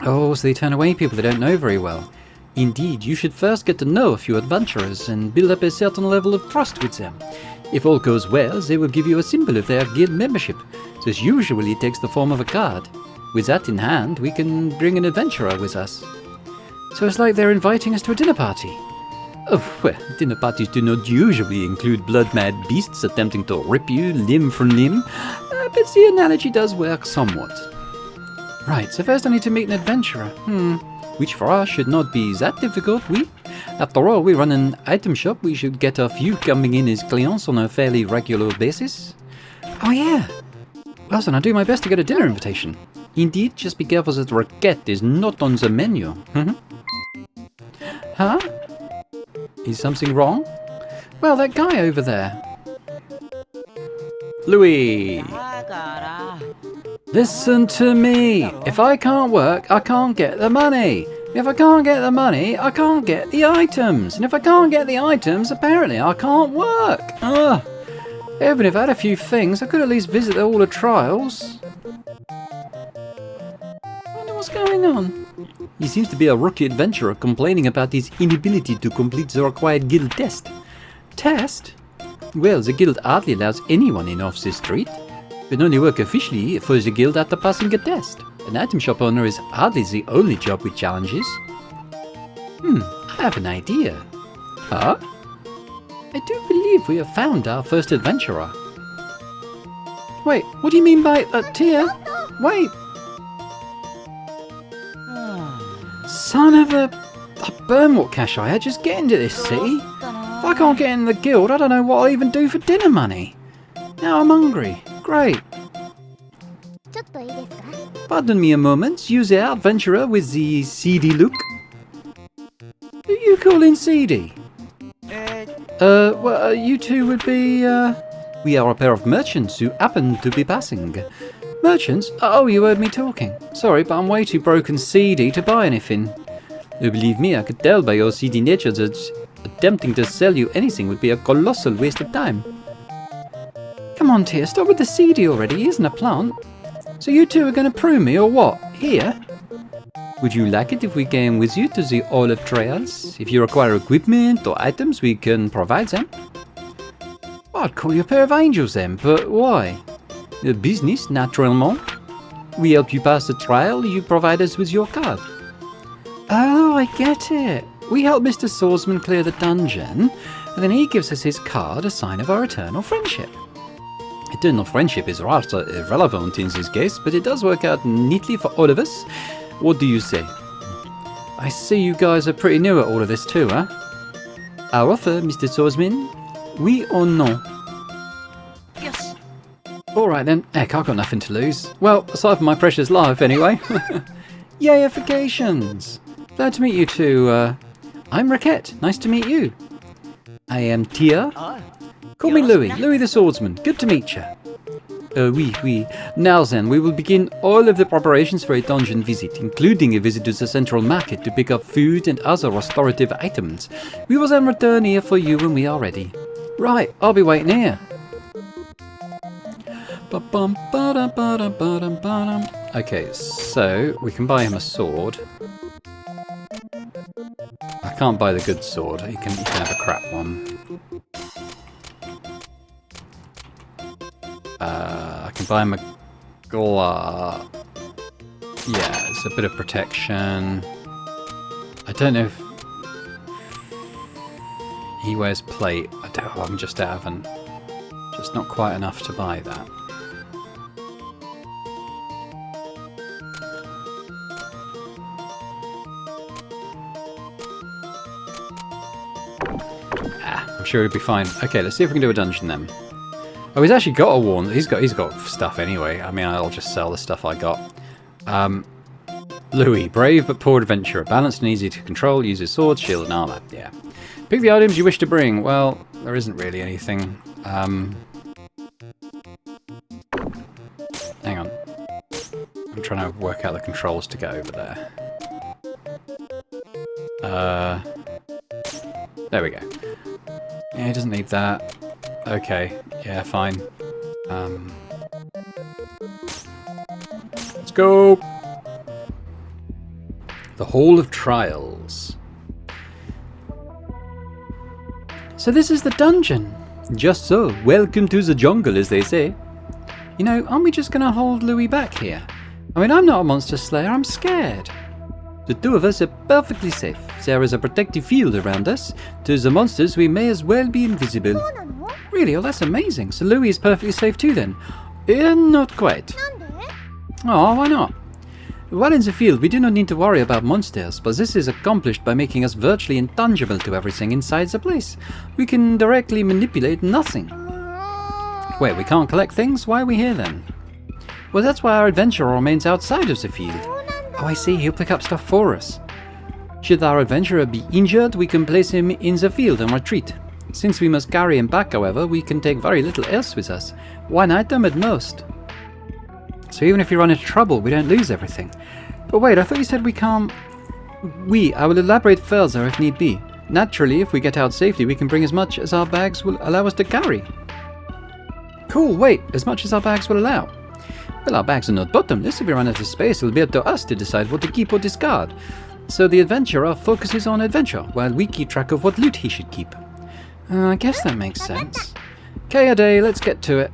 Oh, so they turn away people they don't know very well. Indeed, you should first get to know a few adventurers and build up a certain level of trust with them. If all goes well, they will give you a symbol of their guild membership. This usually takes the form of a card. With that in hand, we can bring an adventurer with us. So it's like they're inviting us to a dinner party. Oh, well, dinner parties do not usually include blood-mad beasts attempting to rip you limb from limb, but the analogy does work somewhat. Right, so first I need to meet an adventurer. Which for us should not be that difficult, After all, we run an item shop, we should get a few coming in as clients on a fairly regular basis. Oh yeah! Well, then I'll do my best to get a dinner invitation. Indeed, just be careful that Recette is not on the menu. Huh? Is something wrong? Well, that guy over there. Louis! Listen to me! If I can't work, I can't get the money! If I can't get the money, I can't get the items! And if I can't get the items, apparently I can't work! Ugh! Even if I had a few things, I could at least visit all the trials. I wonder what's going on. He seems to be a rookie adventurer complaining about his inability to complete the required guild test. Test? Well, the guild hardly allows anyone in off this street. You can only work officially for the guild after passing a test. An item shop owner is hardly the only job with challenges. I have an idea. Huh? I do believe we have found our first adventurer. Wait, what do you mean by tier? Wait! Son of a burn what cash I had just get into this city. If I can't get in the guild, I don't know what I'll even do for dinner money. Now I'm hungry. Great. Pardon me a moment, you there, adventurer with the seedy look? Who you calling seedy? Well, you two would be, We are a pair of merchants who happen to be passing. Merchants? Oh, you heard me talking. Sorry, but I'm way too broke and seedy to buy anything. Believe me, I could tell by your seedy nature that attempting to sell you anything would be a colossal waste of time. Come on, Tia, stop with the seedy already. He isn't a plant. So you two are going to prune me, or what? Here? Would you like it if we came with you to the olive trails? If you require equipment or items, we can provide them. Well, I'd call you a pair of angels then, but why? The business, naturellement. We help you pass the trial, you provide us with your card. Oh, I get it. We help Mr. Swordsman clear the dungeon, and then he gives us his card, a sign of our eternal friendship. Eternal friendship is rather irrelevant in this case, but it does work out neatly for all of us. What do you say? I see you guys are pretty new at all of this too, huh? Our offer, Mr. Swordsman? Oui or no? Yes. Alright then, heck, I've got nothing to lose. Well, aside from my precious life anyway. Yayifications! Glad to meet you two. I'm Recette. Nice to meet you. I am Tia. Call me Louis. Louis the Swordsman. Good to meet you. Oui. Now then, we will begin all of the preparations for a dungeon visit, including a visit to the central market to pick up food and other restorative items. We will then return here for you when we are ready. Right, I'll be waiting here. Okay, so we can buy him a sword. I can't buy the good sword. He can have a crap one. I can buy him a glove. Yeah, it's a bit of protection. I don't know if... He wears plate. I'm just out of just not quite enough to buy that. I'm sure he'll be fine. Okay, let's see if we can do a dungeon then. Oh, he's actually got a warn. He's got stuff anyway. I mean, I'll just sell the stuff I got. Louis, brave but poor adventurer, balanced and easy to control, uses swords, shield, and armor. Yeah. Pick the items you wish to bring. Well, there isn't really anything. Hang on. I'm trying to work out the controls to get over there. There we go. Yeah, he doesn't need that. Okay, yeah, fine. Let's go! The Hall of Trials. So this is the dungeon. Just so. Welcome to the jungle, as they say. You know, aren't we just going to hold Louis back here? I mean, I'm not a monster slayer, I'm scared. The two of us are perfectly safe. There is a protective field around us. To the monsters, we may as well be invisible. Really? Oh, that's amazing. So Louis is perfectly safe too then? Not quite. Oh, why not? While in the field, we do not need to worry about monsters, but this is accomplished by making us virtually intangible to everything inside the place. We can directly manipulate nothing. Wait, we can't collect things? Why are we here then? Well, that's why our adventurer remains outside of the field. Oh, I see. He'll pick up stuff for us. Should our adventurer be injured, we can place him in the field and retreat. Since we must carry him back, however, we can take very little else with us. One item at most. So even if you run into trouble, we don't lose everything. But wait, I thought you said we can't... I will elaborate further if need be. Naturally, if we get out safely, we can bring as much as our bags will allow us to carry. Cool, wait, as much as our bags will allow. Well, our bags are not bottomless. If we run out of space, it'll be up to us to decide what to keep or discard. So the adventurer focuses on adventure, while we keep track of what loot he should keep. I guess that makes sense. Okay, Ade, let's get to it.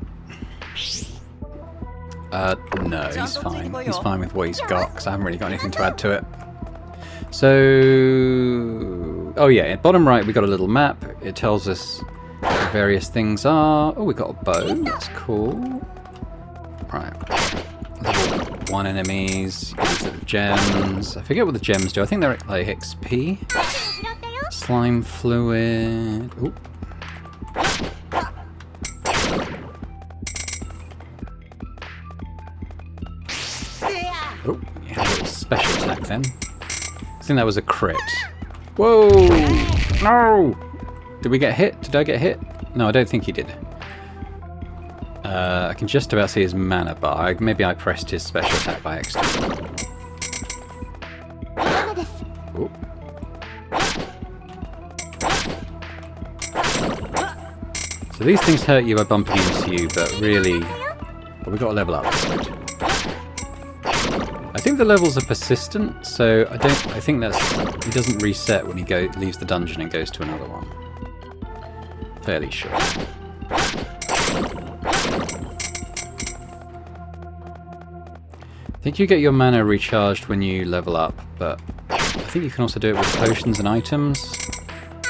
No, he's fine. He's fine with what he's got, because I haven't really got anything to add to it. So... Oh yeah, bottom right we got a little map. It tells us what various things are. Oh, we got a bow. That's cool. Right. Level 1 enemies. These are the gems. I forget what the gems do. I think they're like XP. Slime fluid. Ooh. Oh, yeah, a little special attack then. I think that was a crit. Whoa! No! Did we get hit? Did I get hit? No, I don't think he did. I can just about see his mana bar. Maybe I pressed his special attack by accident. Ooh. So these things hurt you by bumping into you, but really... Well, we've got to level up. I think the levels are persistent, so I think that's... He doesn't reset when he leaves the dungeon and goes to another one. Fairly sure. I think you get your mana recharged when you level up, but I think you can also do it with potions and items.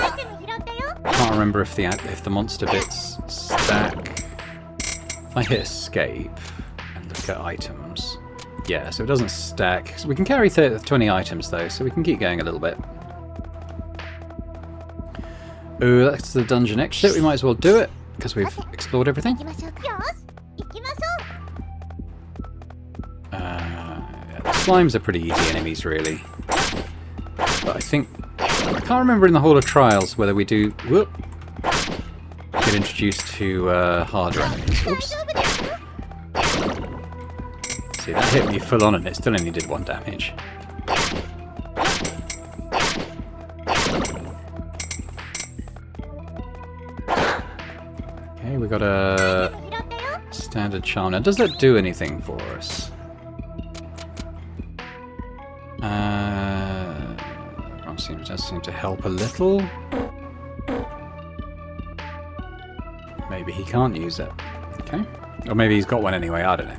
I can't remember if the monster bits stack. If I hit escape and look at items, yeah, so it doesn't stack. So we can carry 20 items though, so we can keep going a little bit. Ooh, that's the dungeon exit. We might as well do it because we've explored everything. The slimes are pretty easy enemies, really. But I think... I can't remember in the Hall of Trials whether we do... Whoop! Get introduced to harder enemies. Oops. See, that hit me full on and it still only did 1 damage. Okay, we got a standard charm. Now, does that do anything for us? Does seem to help a little. Maybe he can't use it. Okay. Or maybe he's got one anyway, I don't know.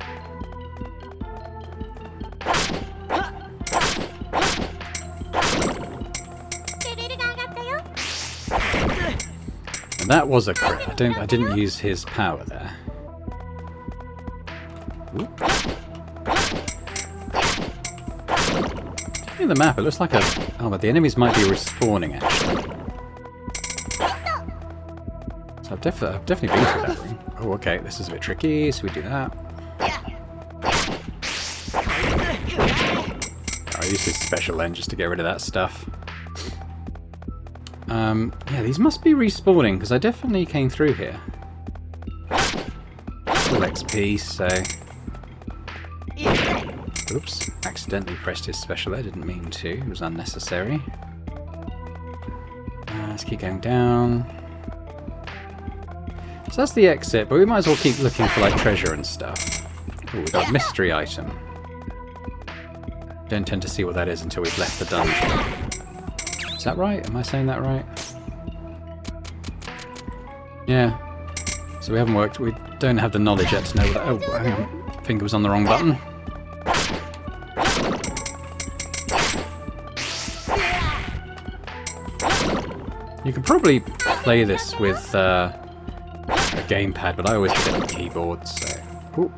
That was a crit. I didn't use his power there. Oop. Looking at the map, it looks like a... Oh, but the enemies might be respawning, actually. So I've definitely been through that room. Oh, okay, this is a bit tricky, so we do that. I use this special lens just to get rid of that stuff. Yeah, these must be respawning, because I definitely came through here. Full XP, so... Oops, accidentally pressed his special. I didn't mean to. It was unnecessary. Let's keep going down. So that's the exit, but we might as well keep looking for like treasure and stuff. Oh, we've got a mystery item. Don't tend to see what that is until we've left the dungeon. Is that right? Am I saying that right? Yeah. So we haven't worked. We don't have the knowledge yet to know what that... Oh, hang on. I think it was on the wrong button. You could probably play this with a gamepad, but I always do it on the keyboard, so... Ooh.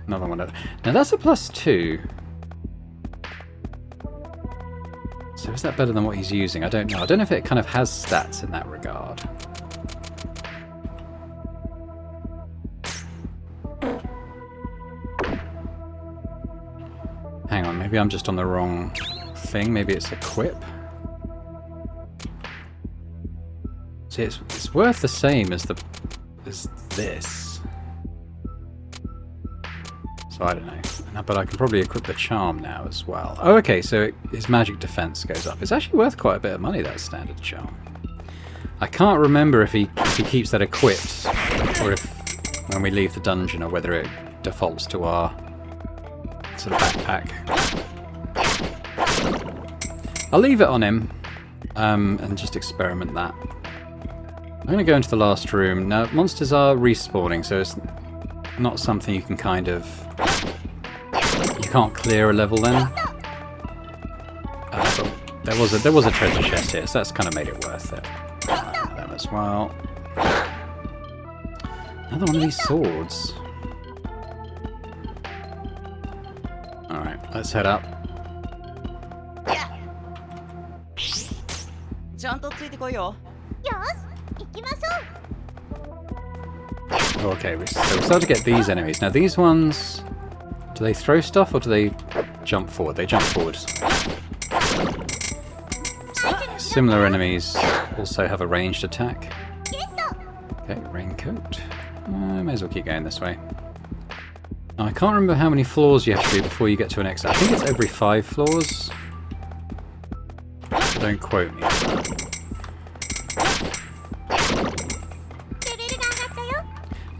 Another one. Now that's a +2. So is that better than what he's using? I don't know. I don't know if it kind of has stats in that regard. Hang on, maybe I'm just on the wrong thing. Maybe it's equip. See, it's worth the same as this. So I don't know. But I can probably equip the charm now as well. Oh, okay, so his magic defense goes up. It's actually worth quite a bit of money, that standard charm. I can't remember if he keeps that equipped, or if when we leave the dungeon, or whether it defaults to our sort of backpack. I'll leave it on him, and just experiment that. I'm going to go into the last room. Now, monsters are respawning, so it's not something you can kind of... You can't clear a level then. But there was a treasure chest here, so that's kind of made it worth it. Them as well. Another one of these swords. Alright, let's head up. Okay, so we start to get these enemies. Now these ones, do they throw stuff or do they jump forward? They jump forward. Similar enemies also have a ranged attack. Okay, raincoat. May as well keep going this way. Now, I can't remember how many floors you have to do before you get to an exit. I think it's every 5 floors. So don't quote me.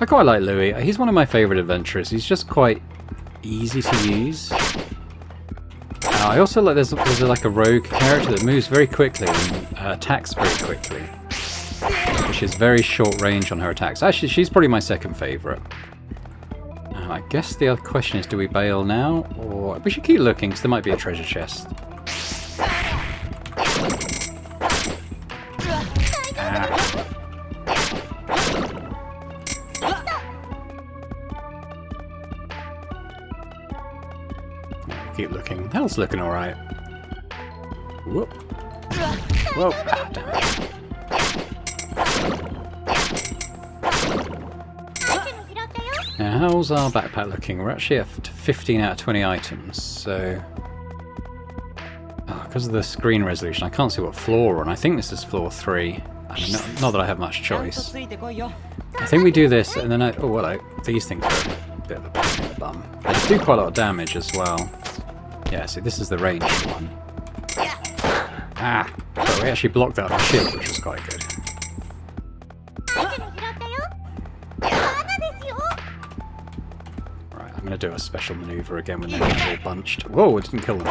I quite like Louis. He's one of my favourite adventurers. He's just quite easy to use. I also like there's like a rogue character that moves very quickly and attacks very quickly, which is very short range on her attacks. Actually, she's probably my second favourite. I guess the other question is, do we bail now, or we should keep looking because there might be a treasure chest. Keep looking. Hell's looking alright. Whoop. Whoa. Ah, damn it. Now, how's our backpack looking? We're actually at 15 out of 20 items, so... because of the screen resolution, I can't see what floor we're on. I think this is floor 3. I mean, not that I have much choice. I think we do this, and then oh, well, these things are a bit of a pain in the bum. They do quite a lot of damage as well. Yeah, see, this is the ranged one. Ah! But we actually blocked that on our shield, which was quite good. Right, I'm going to do a special maneuver again when they're all bunched. Whoa, it didn't kill them.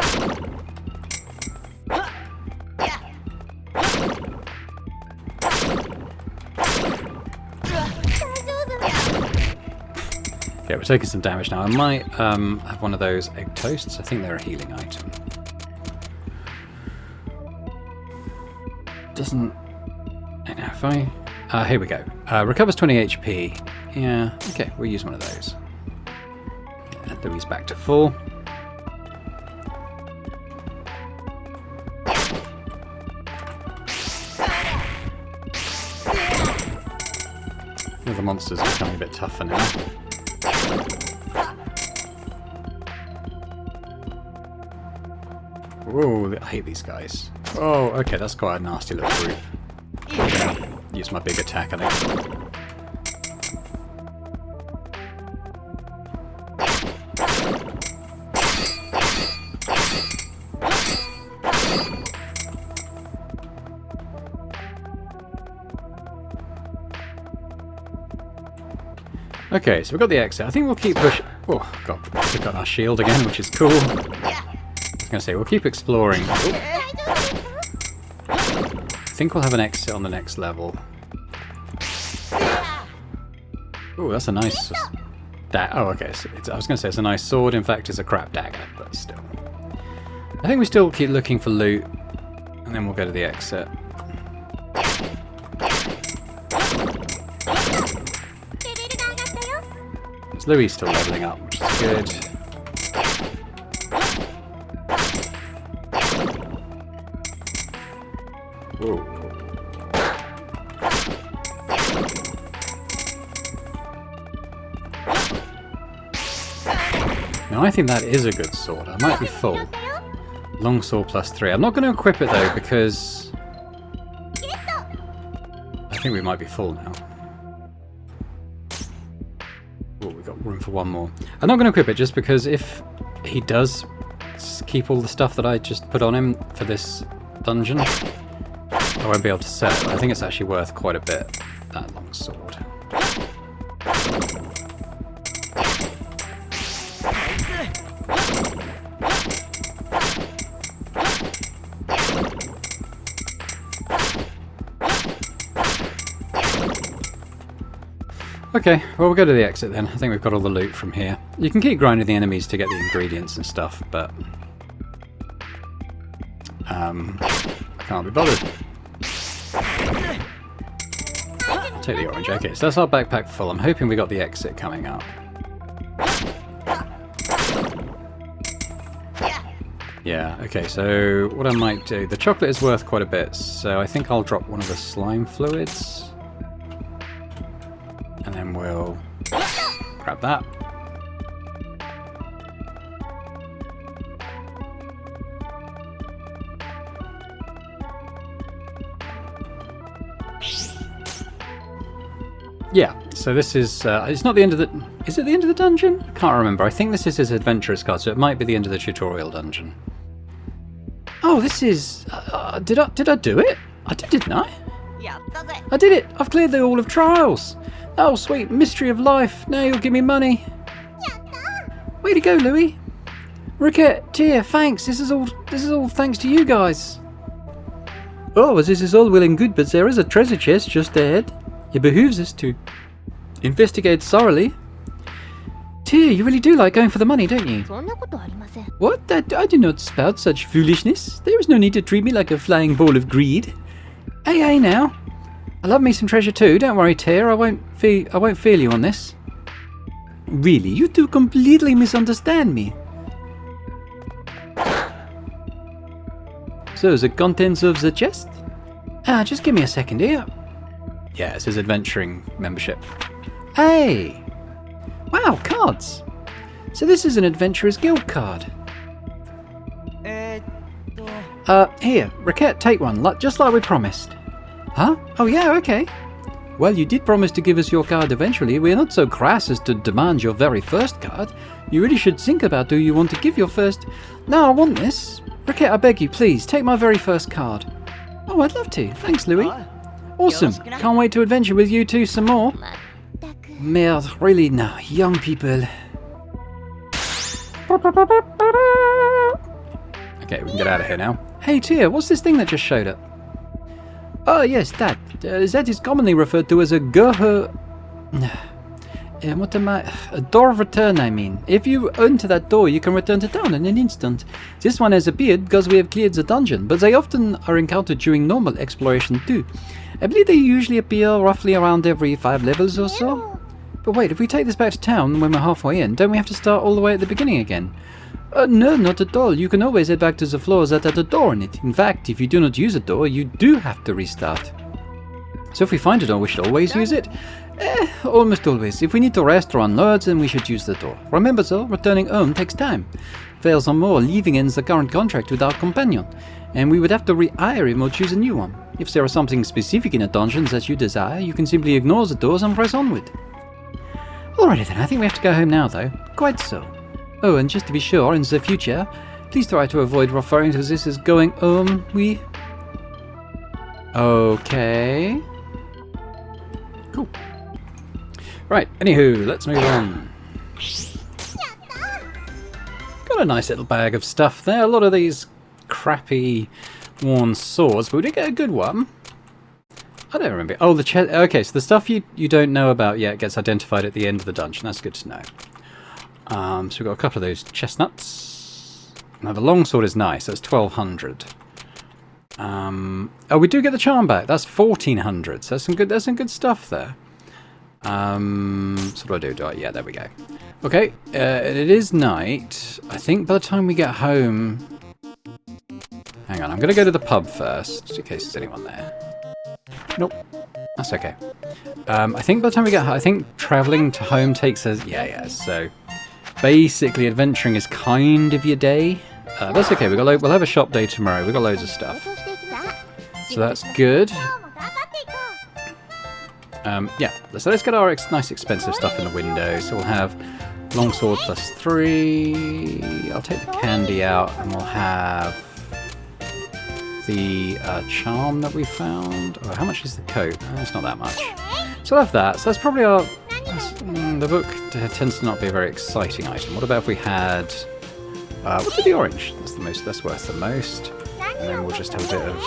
Yeah, we're taking some damage now. I might have one of those egg toasts. I think they're a healing item. Doesn't... You know, Here we go. Recovers 20 HP. Yeah, okay, we'll use one of those. Louis back to full. The monsters are becoming a bit tougher now. Whoa, I hate these guys. Oh, okay, that's quite a nasty little group. Use my big attack, I think. Okay, so we've got the exit. I think we'll keep pushing. Oh, God, we've got our shield again, which is cool. I was going to say, we'll keep exploring. I think we'll have an exit on the next level. Oh, that's a nice... Oh, okay. So I was going to say it's a nice sword. In fact, it's a crap dagger, but still. I think we still keep looking for loot, and then we'll go to the exit. Louis still leveling up, which is good. Whoa. Now I think that is a good sword. I might be full. Long sword +3. I'm not going to equip it though because I think we might be full now. Oh, we've got room for one more. I'm not going to equip it just because if he does keep all the stuff that I just put on him for this dungeon, I won't be able to sell it. I think it's actually worth quite a bit, that long sword. Okay, well we'll go to the exit then. I think we've got all the loot from here. You can keep grinding the enemies to get the ingredients and stuff, but I can't be bothered. I'll take the orange. Okay, so that's our backpack full. I'm hoping we got the exit coming up. Yeah, okay, so what I might do... The chocolate is worth quite a bit, so I think I'll drop one of the slime fluids. And then we'll grab that. Yeah, so this is, it's not the end of the... Is it the end of the dungeon? I can't remember. I think this is his adventurer's card, so it might be the end of the tutorial dungeon. Oh, this is... did I do it? I did, didn't I? I did it! I've cleared the Hall of Trials! Oh, sweet mystery of life. Now you'll give me money. Way to go, Louis. Recettear, thanks. This is all thanks to you guys. Oh, well, this is all well and good, but there is a treasure chest just ahead. It behooves us to investigate thoroughly. Tear, you really do like going for the money, don't you? What? I do not spout such foolishness. There is no need to treat me like a flying ball of greed. Hey, now. I love me some treasure too. Don't worry, Tear. I won't fail you on this. Really, you two completely misunderstand me. So, the contents of the chest? Just give me a second here. Yeah, it says adventuring membership. Hey! Wow, cards! So this is an Adventurer's Guild card. Here, Recette, take one, just like we promised. Huh? Oh yeah, okay. Well, you did promise to give us your card eventually. We're not so crass as to demand your very first card. You really should think about who you want to give your first... No, I want this. Recette, I beg you, please, take my very first card. Oh, I'd love to. Thanks, Louis. Awesome. Can't wait to adventure with you two some more. Merde, really now, young people. Okay, we can get out of here now. Hey, Tear, what's this thing that just showed up? Oh, yes, that. That is commonly referred to as a a door of return, I mean. If you enter that door, you can return to town in an instant. This one has appeared because we have cleared the dungeon, but they often are encountered during normal exploration too. I believe they usually appear roughly around every 5 levels or so. But wait, if we take this back to town when we're halfway in, don't we have to start all the way at the beginning again? No, not at all. You can always head back to the floors that had a door in it. In fact, if you do not use a door, you do have to restart. So if we find a door, we should always use it? Almost always. If we need to rest or unload, then we should use the door. Remember though, returning home takes time. Furthermore, leaving ends the current contract with our companion, and we would have to rehire him or choose a new one. If there is something specific in a dungeon that you desire, you can simply ignore the doors and press onward. Alrighty then, I think we have to go home now though. Quite so. Oh, and just to be sure, in the future, please try to avoid referring to this as going home. Okay. Cool. Right, anywho, let's move on. Got a nice little bag of stuff there. A lot of these crappy worn swords, but we did get a good one. I don't remember. Oh, the chest. Okay, so the stuff you don't know about yet gets identified at the end of the dungeon. That's good to know. So we've got a couple of those chestnuts. Now the longsword is nice. That's 1200. Oh, we do get the charm back. That's 1400. So there's some good stuff there. So what do I do? Yeah, there we go. Okay, it is night. I think by the time we get home... Hang on, I'm going to go to the pub first, just in case there's anyone there. Nope, that's okay. I think by the time we get home, I think travelling to home takes us... Yeah, so... Basically, adventuring is kind of your day. That's okay, we'll have a shop day tomorrow. We've got loads of stuff. So that's good. Yeah, so let's get our nice expensive stuff in the window. So we'll have longsword +3. I'll take the candy out, and we'll have the charm that we found. Oh, how much is the coat? Oh, it's not that much. So we'll have that. So that's probably our... the book tends to not be a very exciting item. What about if we had... what's with the orange? That's worth the most. And then we'll just have a bit of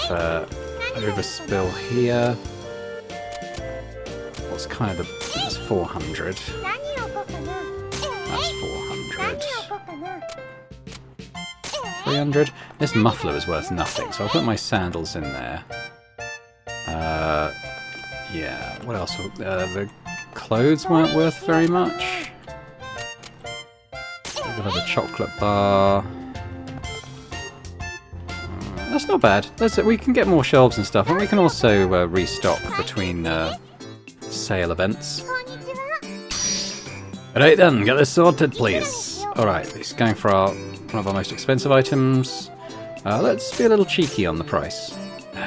overspill here. What's kind of the... That's 400. That's 400. 300. This muffler is worth nothing, so I'll put my sandals in there. Yeah, what else? The clothes weren't worth very much. We'll have a chocolate bar. That's not bad. We can get more shelves and stuff, and we can also restock between sale events. Right then, get this sorted, please. Alright, he's going for one of our most expensive items. Let's be a little cheeky on the price.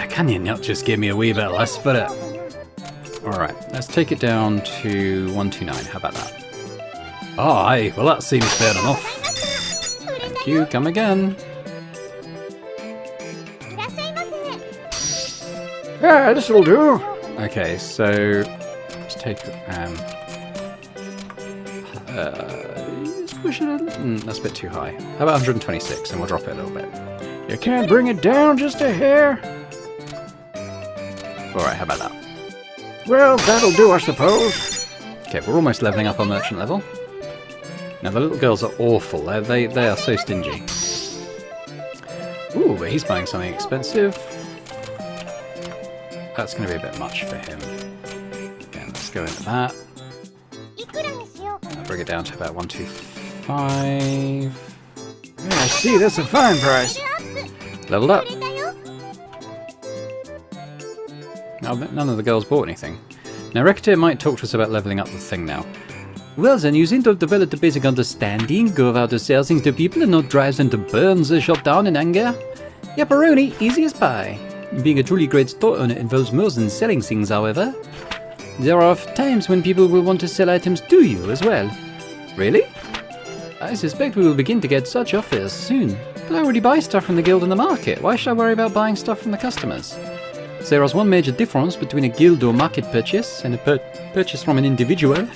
Can you not just give me a wee bit less for it? Alright, let's take it down to 129. How about that? Oh, aye. Well, that seems fair enough. Thank you. Come again. Yeah, this'll do. Okay, so let's take let's push it in. That's a bit too high. How about 126, and we'll drop it a little bit. You can't bring it down just a hair? Alright, how about that? Well, that'll do, I suppose. Okay, we're almost leveling up our merchant level. Now, the little girls are awful. They are so stingy. Ooh, but he's buying something expensive. That's going to be a bit much for him. Again, let's go into that. I'll bring it down to about 125. Yeah, I see, that's a fine price. Leveled up. Now, none of the girls bought anything. Now, Recettear might talk to us about leveling up the thing now. Well then, you seem to have developed a basic understanding of how to sell things to people and not drive them to burn the shop down in anger. Yapparoni, easy as pie. Being a truly great store owner involves more than selling things, however. There are times when people will want to sell items to you as well. Really? I suspect we will begin to get such offers soon. But I already buy stuff from the guild in the market. Why should I worry about buying stuff from the customers? There is one major difference between a guild or market purchase and a purchase from an individual.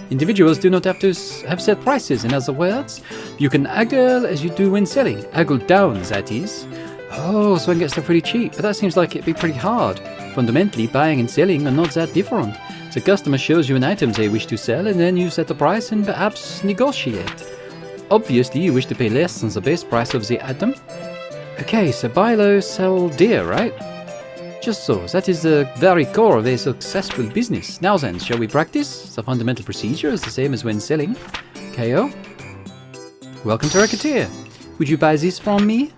Individuals do not have to have set prices. In other words, you can haggle as you do when selling. Haggle down, that is. Oh, so I can get stuff pretty cheap, but that seems like it'd be pretty hard. Fundamentally, buying and selling are not that different. The customer shows you an item they wish to sell, and then you set the price and perhaps negotiate. Obviously, you wish to pay less than the base price of the item. Okay, so buy low, sell dear, right? Just so, that is the very core of a successful business. Now then, shall we practice? The fundamental procedure is the same as when selling. KO. Welcome to Recettear. Would you buy this from me?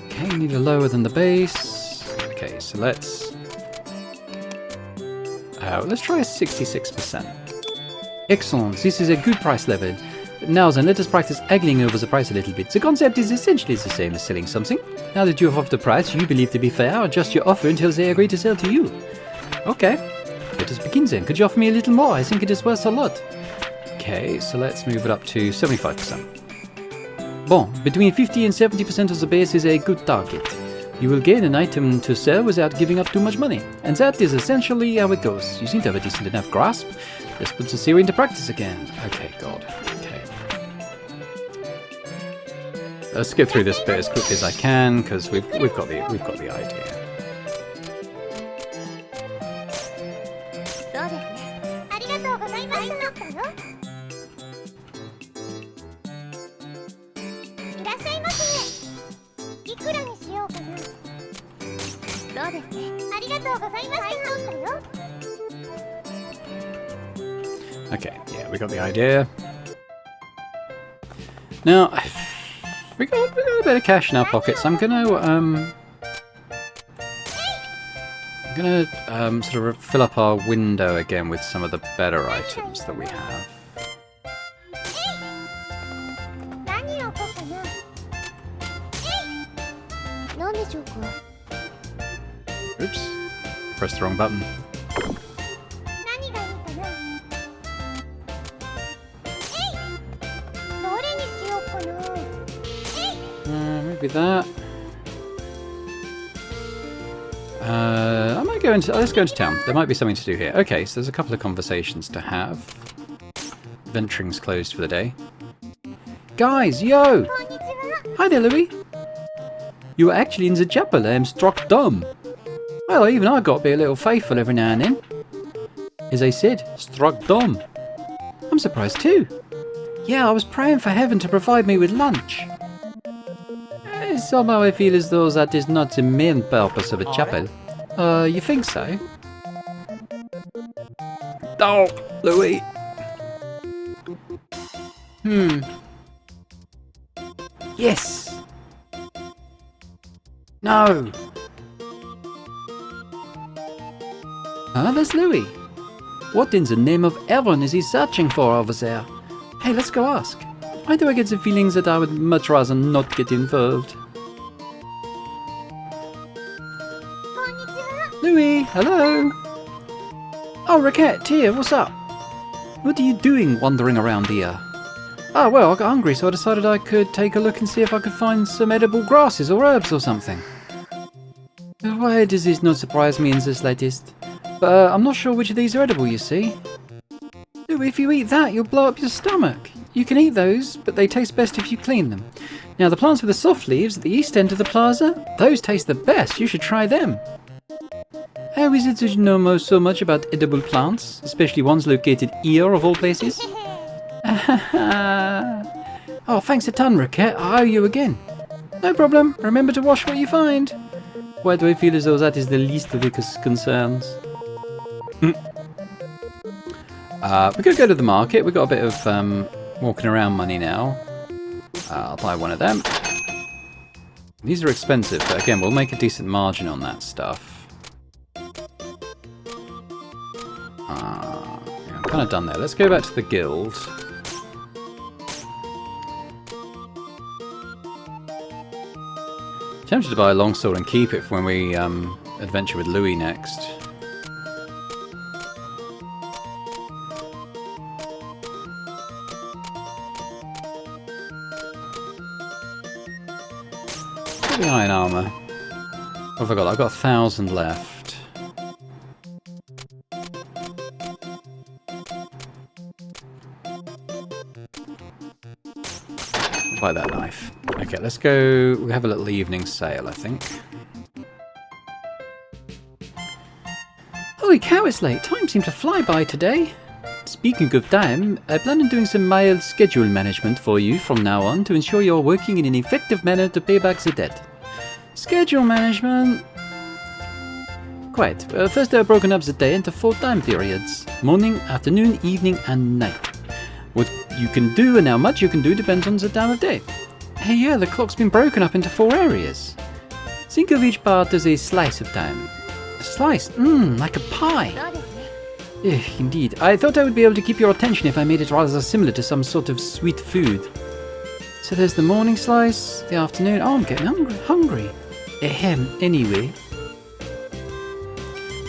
Okay, need a lower than the base. Okay, so let's try a 66%. Excellent, this is a good price level. Now then, let us practice haggling over the price a little bit. The concept is essentially the same as selling something. Now that you have offered the price you believe to be fair, adjust your offer until they agree to sell to you. Okay, let us begin then. Could you offer me a little more? I think it is worth a lot. Okay, so let's move it up to 75%. Bon, between 50 and 70% of the base is a good target. You will gain an item to sell without giving up too much money. And that is essentially how it goes. You seem to have a decent enough grasp. Let's put the theory into practice again. Okay, God. Okay. Let's get through this bit as quickly as I can, because we've got the idea. Okay, yeah, we got the idea. Now, we got a bit of cash in our pockets. I'm gonna sort of fill up our window again with some of the better items that we have. Oops, pressed the wrong button. Maybe that. I might go into. Let's go into town. There might be something to do here. Okay, so there's a couple of conversations to have. Venturing's closed for the day. Guys, yo! Hi there, Louis. You were actually in the chapel. I am struck dumb. Well, even I got to be a little faithful every now and then. As I said, struck dumb. I'm surprised too. Yeah, I was praying for heaven to provide me with lunch. Somehow I feel as though that is not the main purpose of a chapel. You think so? Oh, Louis. Yes. No. Ah, there's Louis. What in the name of heaven is he searching for over there? Hey, let's go ask. Why do I get the feelings that I would much rather not get involved? Louis, hello. Oh, Recettear, what's up? What are you doing wandering around here? Oh, well, I got hungry, so I decided I could take a look and see if I could find some edible grasses or herbs or something. Why does this not surprise me in the slightest? But I'm not sure which of these are edible, you see. Louis, if you eat that, you'll blow up your stomach. You can eat those, but they taste best if you clean them. Now, the plants with the soft leaves at the east end of the plaza, those taste the best. You should try them. How is it that you know so much about edible plants, especially ones located here of all places? Oh, thanks a ton, Recette. I owe you again. No problem. Remember to wash what you find. Why do I feel as though that is the least of the concerns? We could go to the market. We've got a bit of walking around money now. I'll buy one of them. These are expensive, but again, we'll make a decent margin on that stuff. Yeah, I'm kind of done there. Let's go back to the guild. Tempted to buy a longsword and keep it for when we adventure with Louis next. The iron armor. What have I got? I've got 1,000 left. Buy that knife. Okay, let's go. We have a little evening sale, I think. Holy cow, it's late. Time seemed to fly by today. Speaking of time, I plan on doing some mild schedule management for you from now on to ensure you're working in an effective manner to pay back the debt. Schedule management? quite. First they are broken up the day into 4 time periods. Morning, afternoon, evening and night. What you can do and how much you can do depends on the time of day. Hey, yeah, the clock's been broken up into 4 areas. Think of each part as a slice of time. A slice? Like a pie. Indeed. I thought I would be able to keep your attention if I made it rather similar to some sort of sweet food. So there's the morning slice, the afternoon... Oh, I'm getting hungry. Anyway.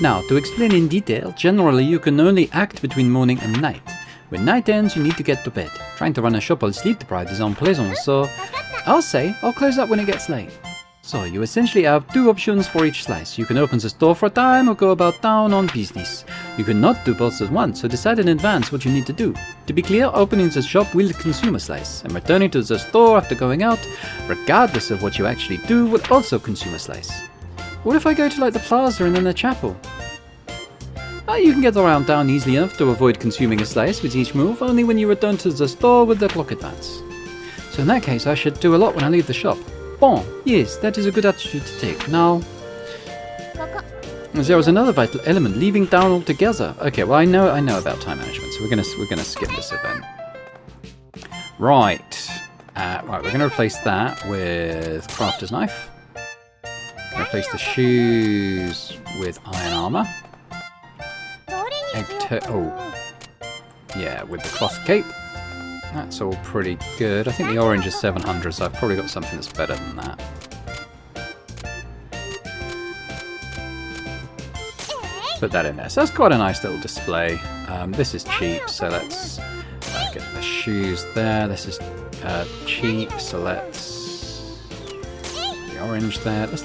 Now, to explain in detail, generally you can only act between morning and night. When night ends, you need to get to bed. Trying to run a shop while sleep deprived is unpleasant, so... I'll close up when it gets late. So, you essentially have 2 options for each slice. You can open the store for a time or go about town on business. You cannot do both at once, so decide in advance what you need to do. To be clear, opening the shop will consume a slice, and returning to the store after going out, regardless of what you actually do, will also consume a slice. What if I go to like the plaza and then the chapel? You can get around town easily enough to avoid consuming a slice with each move, only when you return to the store with the clock advance. So in that case, I should do a lot when I leave the shop. Bon, yes, that is a good attitude to take. Now, there was another vital element, leaving town altogether. Okay, well I know about time management, so we're gonna skip this event. Right, right, we're gonna replace that with crafter's knife. Replace the shoes with iron armor. Yeah, with the cloth cape. That's all pretty good. I think the orange is 700, so I've probably got something that's better than that. Put that in there. So that's quite a nice little display. This is cheap, so let's get the shoes there. This is cheap, so let's the orange there. It's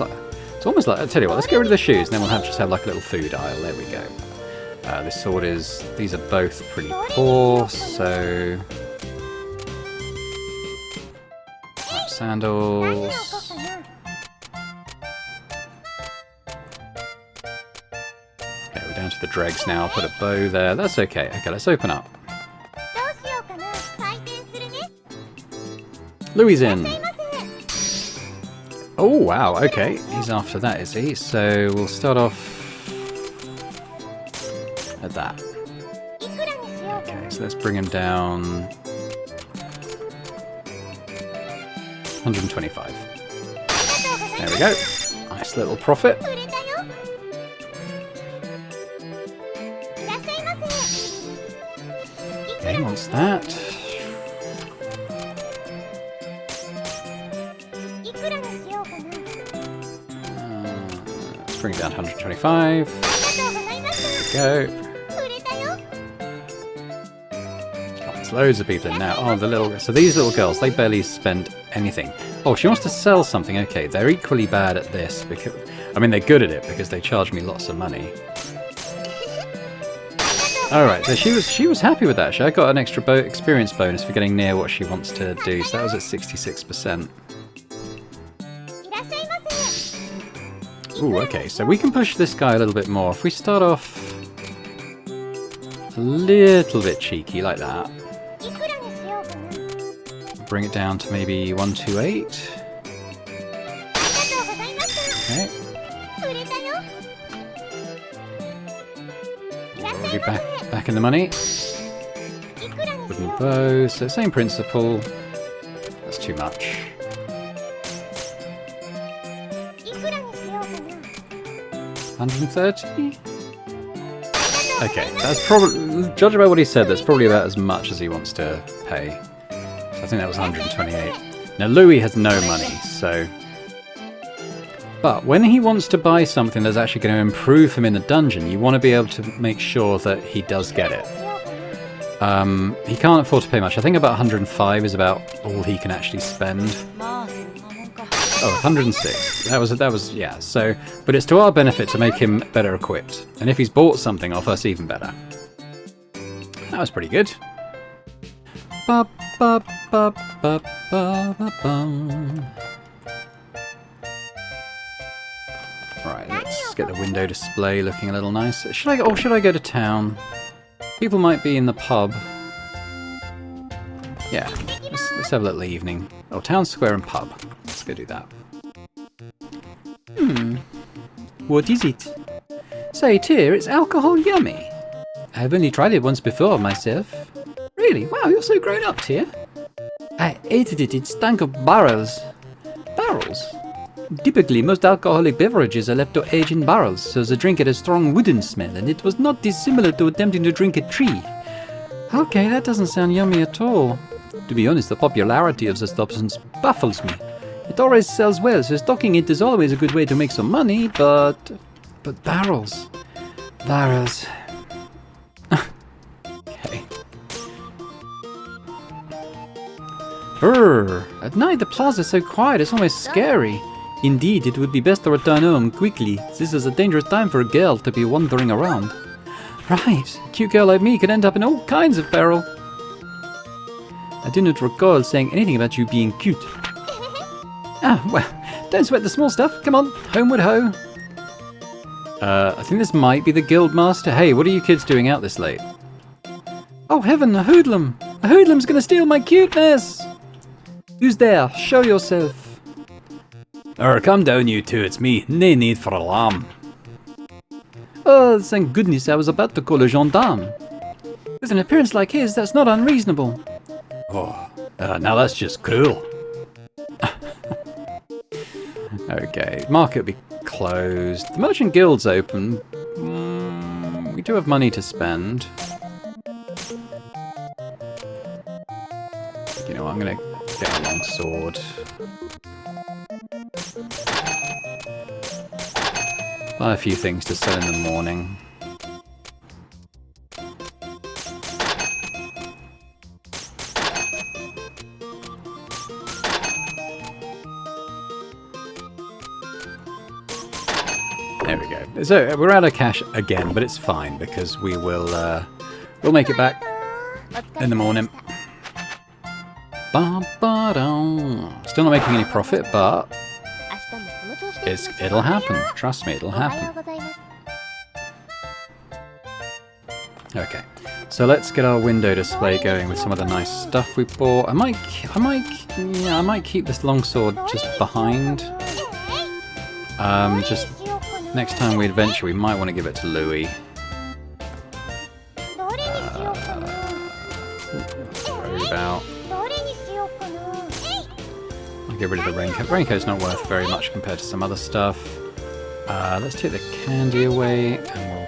almost like, I'll tell you what, let's get rid of the shoes, and then we'll just have like a little food aisle. There we go. This sword these are both pretty poor, so... Sandals. Okay, we're down to the dregs now. I'll put a bow there. That's okay. Okay, let's open up. Louis in. Oh, wow. Okay, he's after that, is he? So we'll start off at that. Okay, so let's bring him down. 125. There we go. Nice little profit. Okay, what's that? Let's bring it down to 125. There we go. There's loads of people in now. Oh, so these little girls, they barely spend anything. Oh, she wants to sell something. Okay, they're equally bad at this because, I mean, they're good at it because they charge me lots of money. All right, so she was happy with that. I got an extra experience bonus for getting near what she wants to do. So that was at 66%. Ooh, okay, so we can push this guy a little bit more. If we start off a little bit cheeky like that. Bring it down to maybe 128. Okay. Already back in the money. Wooden bow, so same principle. That's too much. $130. Okay, that's probably, judging by what he said, that's probably about as much as he wants to pay. I think that was 128. Now Louis has no money, so... But when he wants to buy something that's actually going to improve him in the dungeon, you want to be able to make sure that he does get it. He can't afford to pay much. I think about 105 is about all he can actually spend. Oh, 106. That was yeah. So, but it's to our benefit to make him better equipped. And if he's bought something off us, even better. That was pretty good. Ba, ba, ba, ba, ba, ba, bum. Right, let's get the window display looking a little nice. Should I go to town? People might be in the pub. Yeah, let's have a little evening. Oh, town square and pub. Let's go do that. What is it? Say, Tyr, is alcohol yummy? I've only tried it once before myself. Really? Wow, you're so grown up, Tyr. I hated it. It stank of barrels. Barrels? Typically, most alcoholic beverages are left to age in barrels, so the drink had a strong wooden smell, and it was not dissimilar to attempting to drink a tree. Okay, that doesn't sound yummy at all. To be honest, the popularity of the substance baffles me. It always sells well, so stocking it is always a good way to make some money, but barrels. Barrels. Okay. At night the plaza's so quiet, it's almost scary. Indeed, it would be best to return home quickly. This is a dangerous time for a girl to be wandering around. Right, a cute girl like me could end up in all kinds of peril. I do not recall saying anything about you being cute. Ah, well, don't sweat the small stuff. Come on, homeward ho. I think this might be the guildmaster. Hey, what are you kids doing out this late? Oh heaven, a hoodlum! A hoodlum's gonna steal my cuteness! Who's there? Show yourself. Come down, you two. It's me. No need for alarm. Oh, thank goodness, I was about to call a gendarme. With an appearance like his, that's not unreasonable. Oh, now that's just cruel. Okay, market will be closed. The merchant guild's open. We do have money to spend. You know, I'm gonna get a long sword. Buy a few things to sell in the morning. There we go. So we're out of cash again, but it's fine because we will we'll make it back in the morning. Still not making any profit, but it'll happen. Trust me, it'll happen. Okay, so let's get our window display going with some of the nice stuff we bought. I might keep this longsword just behind. Just next time we adventure, we might want to give it to Louis. About. I'll get rid of the raincoat. Raincoat's not worth very much compared to some other stuff. Let's take the candy away, and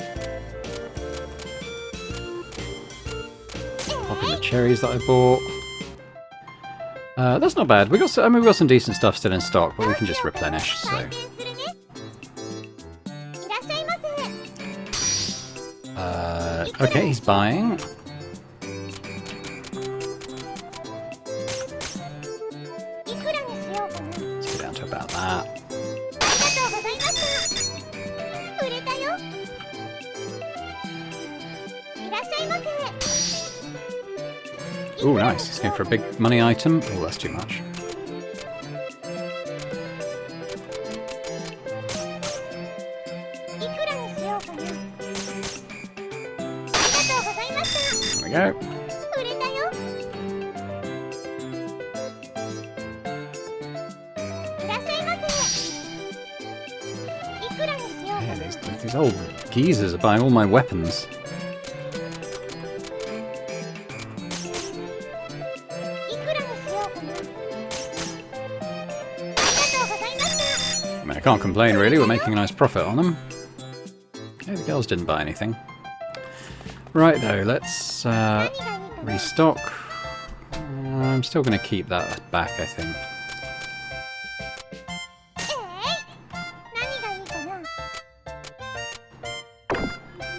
we'll pop in the cherries that I bought. That's not bad. We got some decent stuff still in stock, but we can just replenish. So. Okay, he's buying. Let's get down to about that. Ooh, nice. He's going for a big money item. Oh, that's too much. There we go. Yeah, these old geezers are buying all my weapons. I mean, I can't complain really, we're making a nice profit on them. Okay, the girls didn't buy anything. Right though, let's restock. I'm still going to keep that back, I think.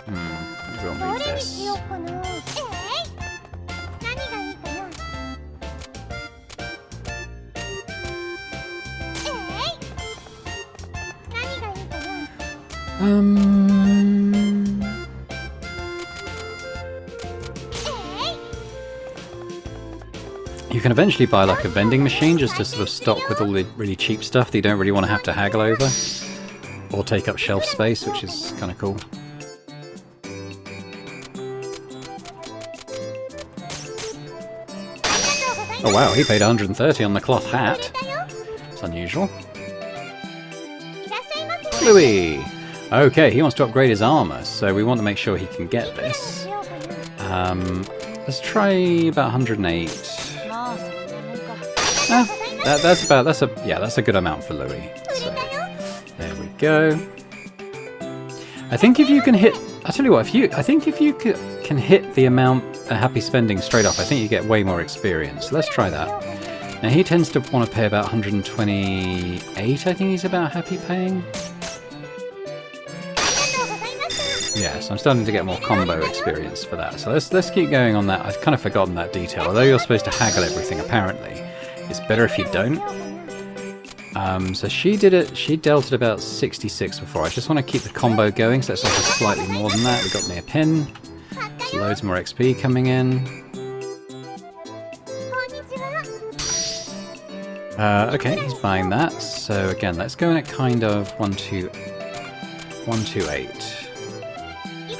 Maybe I'll move this. You can eventually buy like a vending machine just to sort of stock with all the really cheap stuff that you don't really want to haggle over. Or take up shelf space, which is kind of cool. Oh wow, he paid 130 on the cloth hat. It's unusual. Louis! Okay, he wants to upgrade his armor, so we want to make sure he can get this. Let's try about 108. That's a good amount for Louis. So, there we go. I think if you can hit, I'll tell you what, I think if you can hit the amount happy spending straight off, I think you get way more experience. Let's try that. Now he tends to want to pay about 128, I think he's about happy paying. Yes, I'm starting to get more combo experience for that. So let's keep going on that. I've kind of forgotten that detail. Although you're supposed to haggle everything, apparently, it's better if you don't. So she did it. She dealt it about 66 before. I just want to keep the combo going, so let's offer slightly more than that. We got me a pin. There's loads more XP coming in. Okay, he's buying that. So again, let's go in at kind of 128.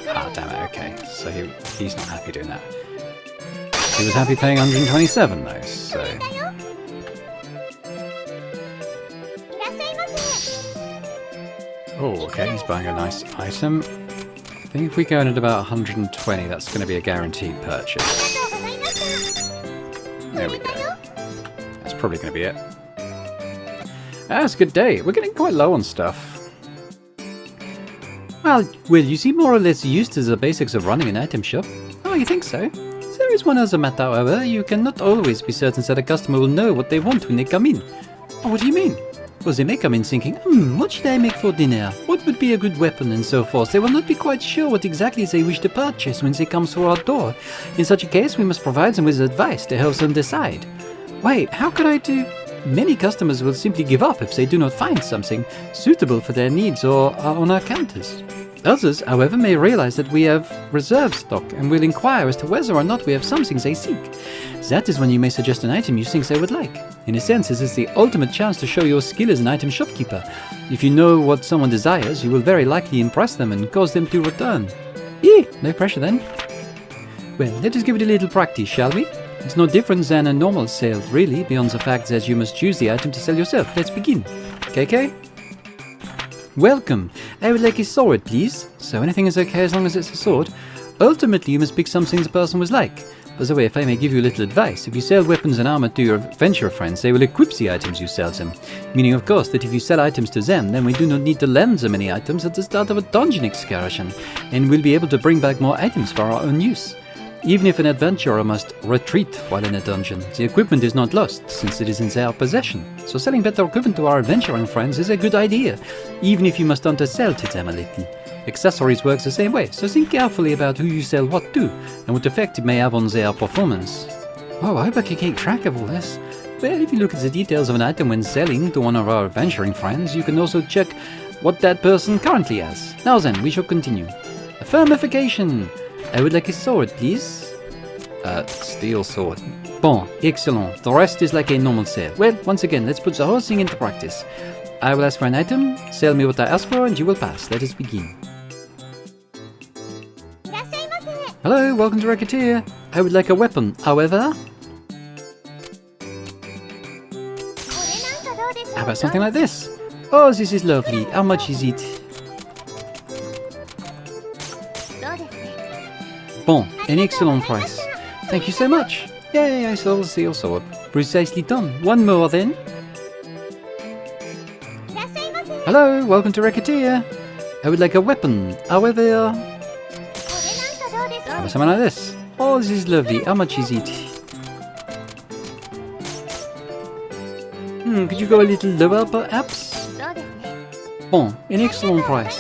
Ah, damn it, okay. So he's not happy doing that. He was happy paying 127 though, so... Oh, okay, he's buying a nice item. I think if we go in at about 120, that's going to be a guaranteed purchase. There we go. That's probably going to be it. That's a good day. We're getting quite low on stuff. Well, you seem more or less used to the basics of running an item shop. Oh, you think so? There is one other matter, however. You cannot always be certain that a customer will know what they want when they come in. Oh, what do you mean? Well, they may come in thinking, what should I make for dinner? What would be a good weapon and so forth? They will not be quite sure what exactly they wish to purchase when they come through our door. In such a case, we must provide them with advice to help them decide. Wait, how could I do... Many customers will simply give up if they do not find something suitable for their needs or are on our counters. Others, however, may realize that we have reserve stock and will inquire as to whether or not we have something they seek. That is when you may suggest an item you think they would like. In a sense, this is the ultimate chance to show your skill as an item shopkeeper. If you know what someone desires, you will very likely impress them and cause them to return. No pressure then. Well, let us give it a little practice, shall we? It's no different than a normal sale, really, beyond the fact that you must choose the item to sell yourself. Let's begin. KK? Welcome. I would like a sword, please. So anything is okay as long as it's a sword. Ultimately, you must pick something the person was like. By the way, if I may give you a little advice, if you sell weapons and armor to your adventurer friends, they will equip the items you sell them. Meaning, of course, that if you sell items to them, then we do not need to lend them any items at the start of a dungeon excursion, and we'll be able to bring back more items for our own use. Even if an adventurer must retreat while in a dungeon, the equipment is not lost, since it is in their possession. So selling better equipment to our adventuring friends is a good idea, even if you must undersell to them a little. Accessories works the same way, so think carefully about who you sell what to, and what effect it may have on their performance. Oh, I hope I can keep track of all this. Well, if you look at the details of an item when selling to one of our adventuring friends, you can also check what that person currently has. Now then, we shall continue. Affirmification! I would like a sword, please. Steel sword. Bon, excellent. The rest is like a normal sale. Well, once again, let's put the whole thing into practice. I will ask for an item, sell me what I ask for, and you will pass. Let us begin. Hello, welcome to Recettear. I would like a weapon, however. How about something like this? Oh, this is lovely. How much is it? Bon, an excellent price. Thank you so much. Yay, I sold the steel sword. Precisely done. One more then. Hello, welcome to Recettear. I would like a weapon, however. How about something like this? Oh, this is lovely. How much is it? Could you go a little lower perhaps? Bon, an excellent price.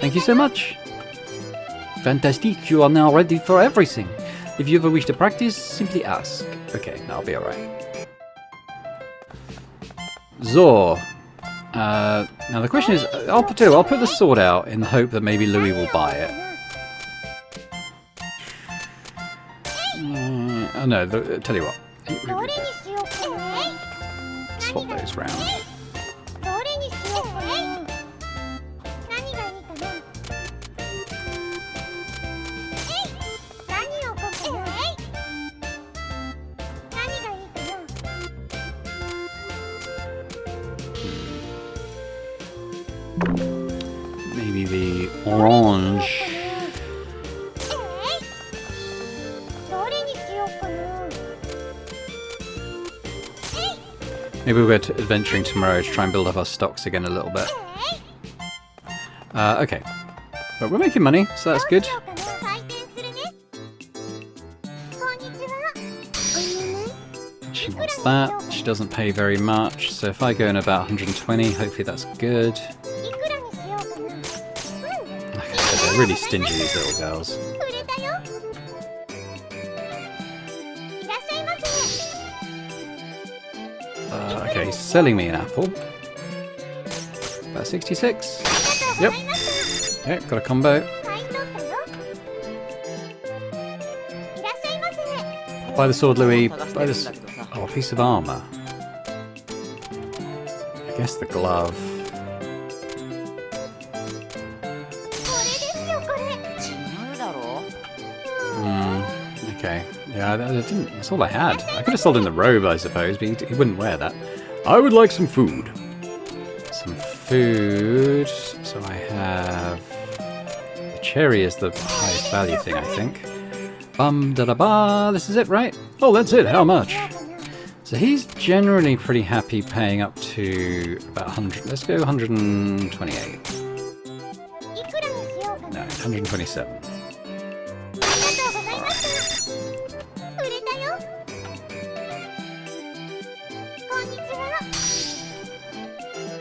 Thank you so much. Fantastic, you are now ready for everything. If you ever wish to practice, simply ask. Okay, that'll be alright. So, now the question is, I'll put the sword out in the hope that maybe Louis will buy it. Oh no, tell you what. Swap those round. give me the orange. Maybe we'll go to adventuring tomorrow to try and build up our stocks again a little bit. Okay. But we're making money, so that's good. She wants that. She doesn't pay very much, so if I go in about 120, hopefully that's good. Like I said, they're really stingy, these little girls. Okay, he's selling me an apple. About 66. Yep. Okay, got a combo. Buy the sword, Louis. Buy this. Oh, a piece of armour. I guess the glove. Okay. Yeah, that's all I had. I could have sold him the robe, I suppose, but he wouldn't wear that. I would like some food. Some food. So I have... The cherry is the highest value thing, I think. Da-da-ba. This is it, right? Oh, that's it. How much? So he's generally pretty happy paying up to about 100. Let's go 128. No, 127.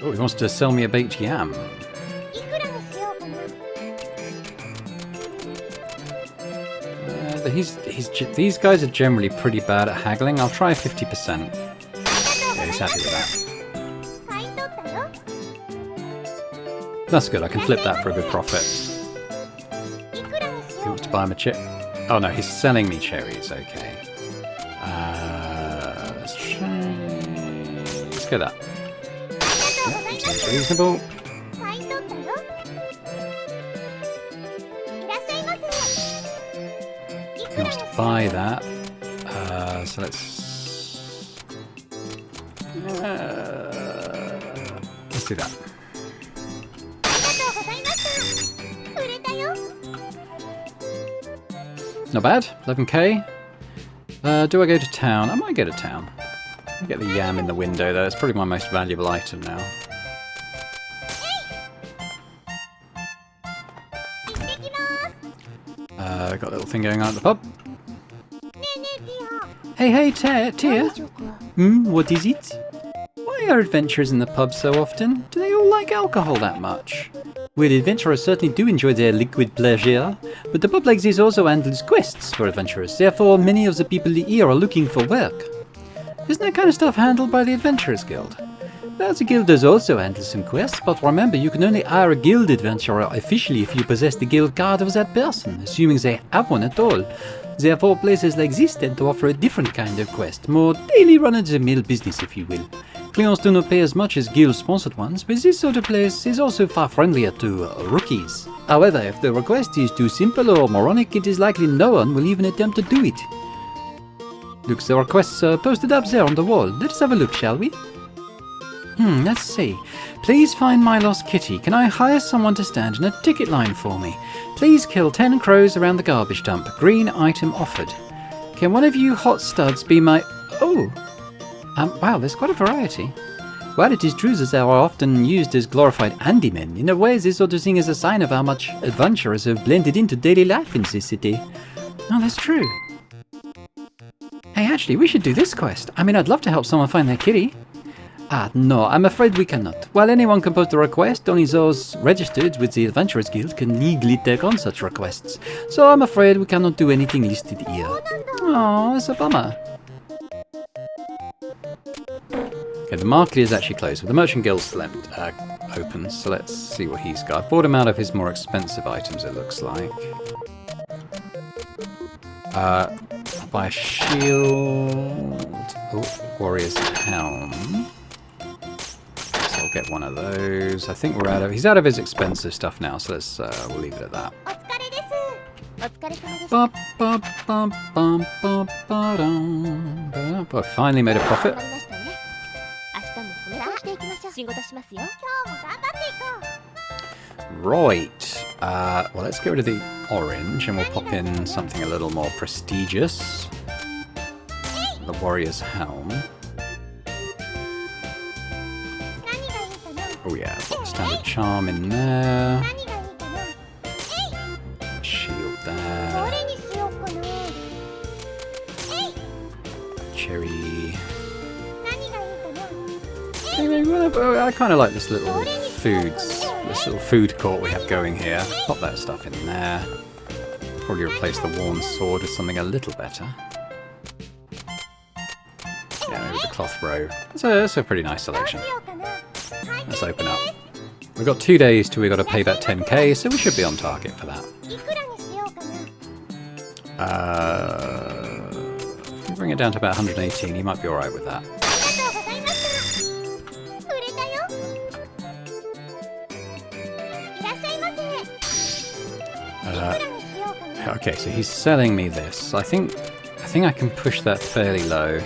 Oh, he wants to sell me a baked yam. These guys are generally pretty bad at haggling. I'll try 50%. Yeah, he's happy with that. That's good. I can flip that for a good profit. He wants to buy him a chip. Oh no, he's selling me cherries. Okay. Let's try. Let's get that. Yep, seems reasonable. He wants to buy that. So let's do that. Not bad. 11k. Do I go to town? I might go to town. I'll get the yam in the window though. It's probably my most valuable item now. Got a little thing going on at the pub. Hey, Tia. What is it? Why are adventurers in the pub so often? Do they all like alcohol that much? Well, adventurers certainly do enjoy their liquid pleasure, but the pub like this also handles quests for adventurers. Therefore, many of the people here are looking for work. Isn't that kind of stuff handled by the Adventurers Guild? Well, the guild does also handle some quests, but remember, you can only hire a guild adventurer officially if you possess the guild card of that person, assuming they have one at all. Therefore, places like this tend to offer a different kind of quest, more daily run-of-the-mill business, if you will. Clients do not pay as much as guild-sponsored ones, but this sort of place is also far friendlier to rookies. However, if the request is too simple or moronic, it is likely no one will even attempt to do it. Look, the requests are posted up there on the wall. Let's have a look, shall we? Let's see. Please find my lost kitty. Can I hire someone to stand in a ticket line for me? Please kill 10 crows around the garbage dump. Green item offered. Can one of you hot studs be my... Oh! Wow, there's quite a variety. While it is true that they are often used as glorified handymen, in a way this sort of thing is a sign of how much adventurers have blended into daily life in this city. Oh, that's true. Hey, actually, we should do this quest. I mean, I'd love to help someone find their kitty. No, I'm afraid we cannot. While anyone can post a request, only those registered with the Adventurers Guild can legally take on such requests. So I'm afraid we cannot do anything listed here. Oh, that's a bummer. Okay, the market is actually closed, but the Merchant Guild's still open, so let's see what he's got. I've bought him out of his more expensive items, it looks like. I'll buy a shield. Oh, Warrior's Helm. So I'll get one of those. I think he's out of his expensive stuff now, so let's we'll leave it at that. I finally made a profit. Right. Well, let's get rid of the orange and we'll pop in something a little more prestigious. The Warrior's Helm. Oh yeah, put the standard charm in there. Shield there. Cherry. I kind of like this little food court we have going here. Pop that stuff in there. Probably replace the worn sword with something a little better. Yeah, maybe the cloth robe. That's a pretty nice selection. Let's open up. We've got 2 days till we've got to pay that 10k, so we should be on target for that. If we bring it down to about 118, he might be alright with that. Okay, so he's selling me this. I think I can push that fairly low.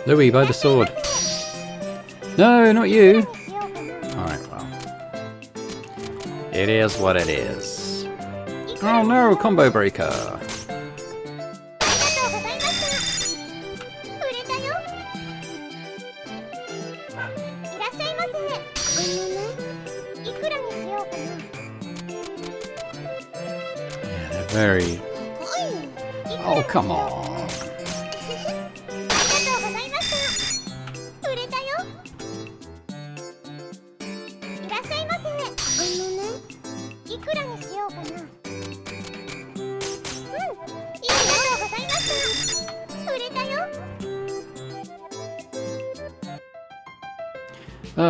Louis, buy the sword. No, not you. Alright, well. It is what it is. Oh no, combo breaker. Yeah, they're very... Oh, come on.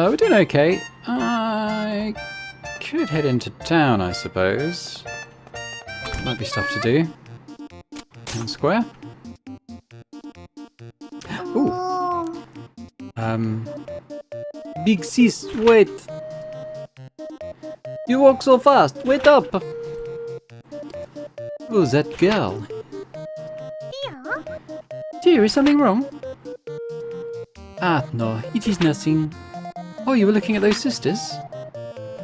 We're doing okay. I could head into town, I suppose. Might be stuff to do. Town square. Ooh. Big sis, wait. You walk so fast. Wait up. Oh, that girl. Dear, is something wrong? Ah, no, it is nothing. Oh, you were looking at those sisters?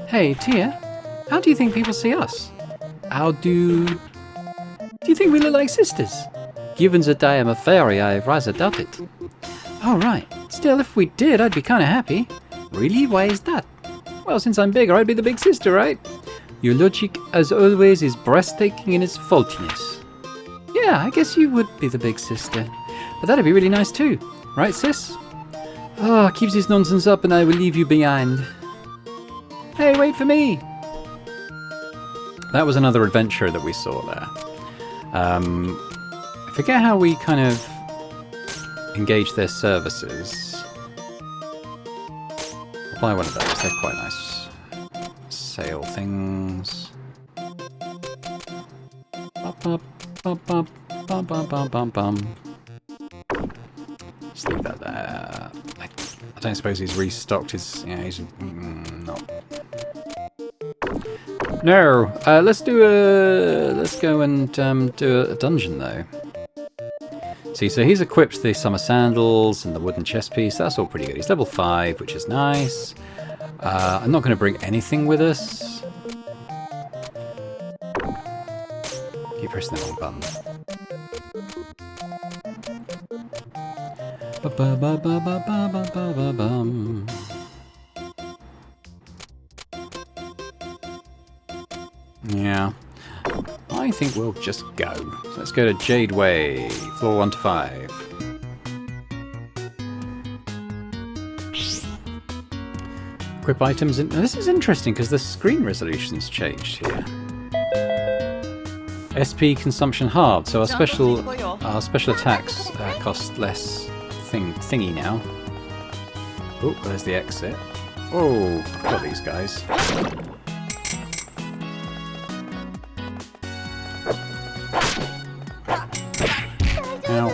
Hey, Tia, how do you think people see us? Do you think we look like sisters? Given that I am a fairy, I rather doubt it. Oh, right. Still, if we did, I'd be kind of happy. Really? Why is that? Well, since I'm bigger, I'd be the big sister, right? Your logic, as always, is breathtaking in its faultiness. Yeah, I guess you would be the big sister. But that'd be really nice too. Right, sis? Oh, keep this nonsense up and I will leave you behind. Hey, wait for me! That was another adventure that we saw there. I forget how we kind of engage their services. I'll buy one of those, they're quite nice. Sale things. Just leave that there. I don't suppose he's restocked his... Yeah, he's not... No! Let's go and do a dungeon, though. See, so he's equipped the summer sandals and the wooden chest piece. That's all pretty good. He's level 5, which is nice. I'm not going to bring anything with us. Keep pressing the wrong button. Yeah, I think we'll just go. So let's go to Jade Way, floor 1 to 5. Equip items. Now, this is interesting because the screen resolution's changed here. SP consumption halved, so our special attacks cost less thingy now. Oh, there's the exit. Oh, got these guys. Ow.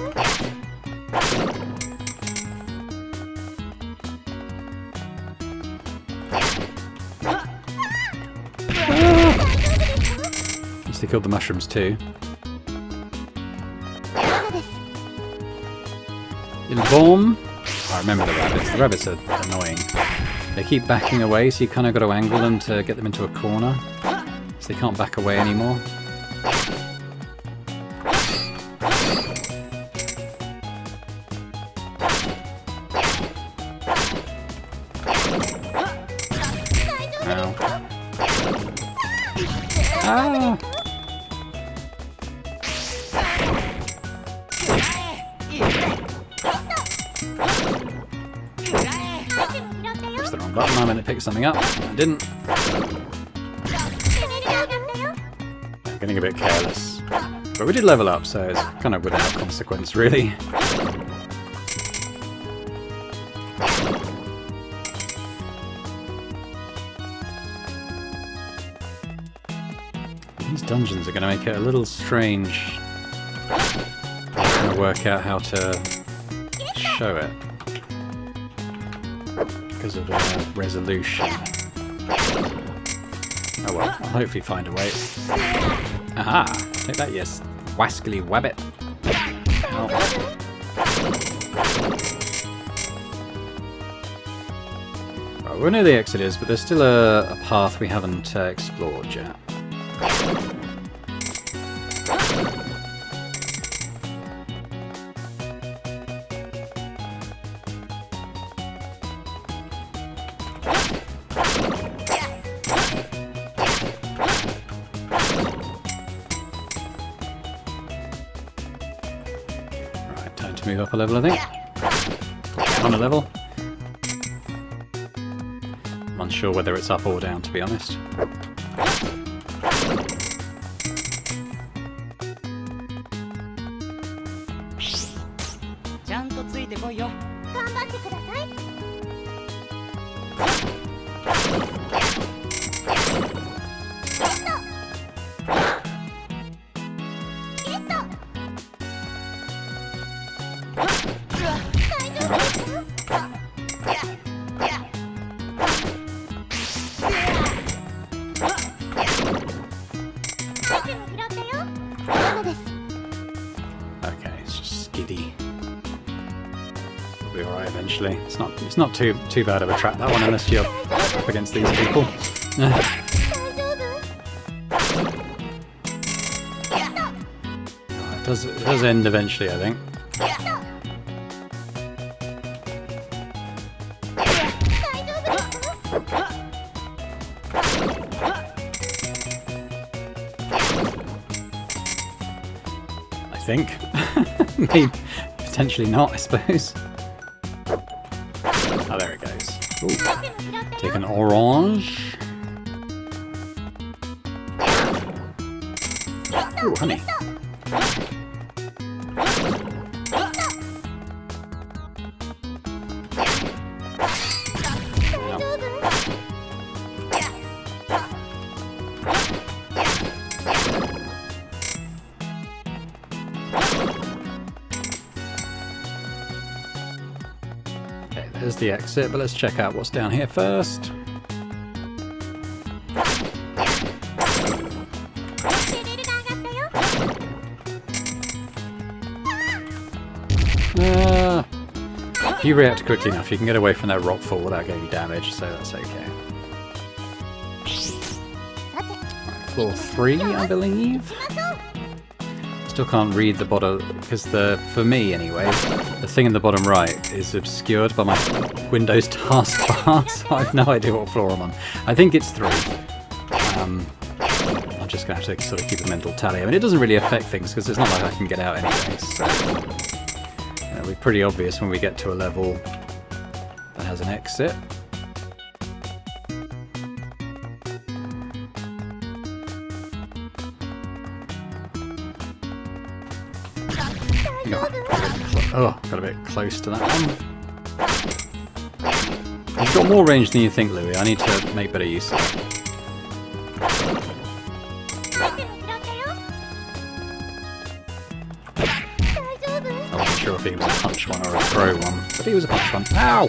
They killed the mushrooms too. Little bomb. I remember the rabbits. The rabbits are annoying. They keep backing away, so you kind of got to angle them to get them into a corner. So they can't back away anymore. Ow. Ah! Press the wrong button. I meant to pick something up. I didn't. I'm getting a bit careless. But we did level up, so it's kind of without consequence, really. These dungeons are going to make it a little strange. I'm trying to work out how to show it because of the resolution. Oh well, I'll hopefully find a way. Aha! Take that, yes, wascally wabbit. Ow. Right, we know the exit is, but there's still a path we haven't explored yet. Right, time to move up a level, I think. On a level. I'm unsure whether it's up or down, to be honest. Okay, it's just skiddy. It'll be alright eventually. It's not too bad of a trap, that one, unless you're up against these people. It does end eventually, I think. Maybe, potentially not, I suppose. Oh, there it goes. Ooh. Take an orange. Ooh, honey. There's the exit, but let's check out what's down here first. If you react quickly enough, you can get away from that rock fall without getting damaged, so that's okay. Right, floor 3, I believe. Still can't read the bottom, because for me anyway, the thing in the bottom right is obscured by my Windows taskbar, so I have no idea what floor I'm on. I think it's 3. I'm just going to have to sort of keep a mental tally. I mean, it doesn't really affect things, because it's not like I can get out anyway, so it'll be pretty obvious when we get to a level that has an exit. Oh, got a bit close to that one. You've got more range than you think, Louis. I need to make better use of it. I wasn't sure if he was a punch one or a throw one, but he was a punch one. Ow!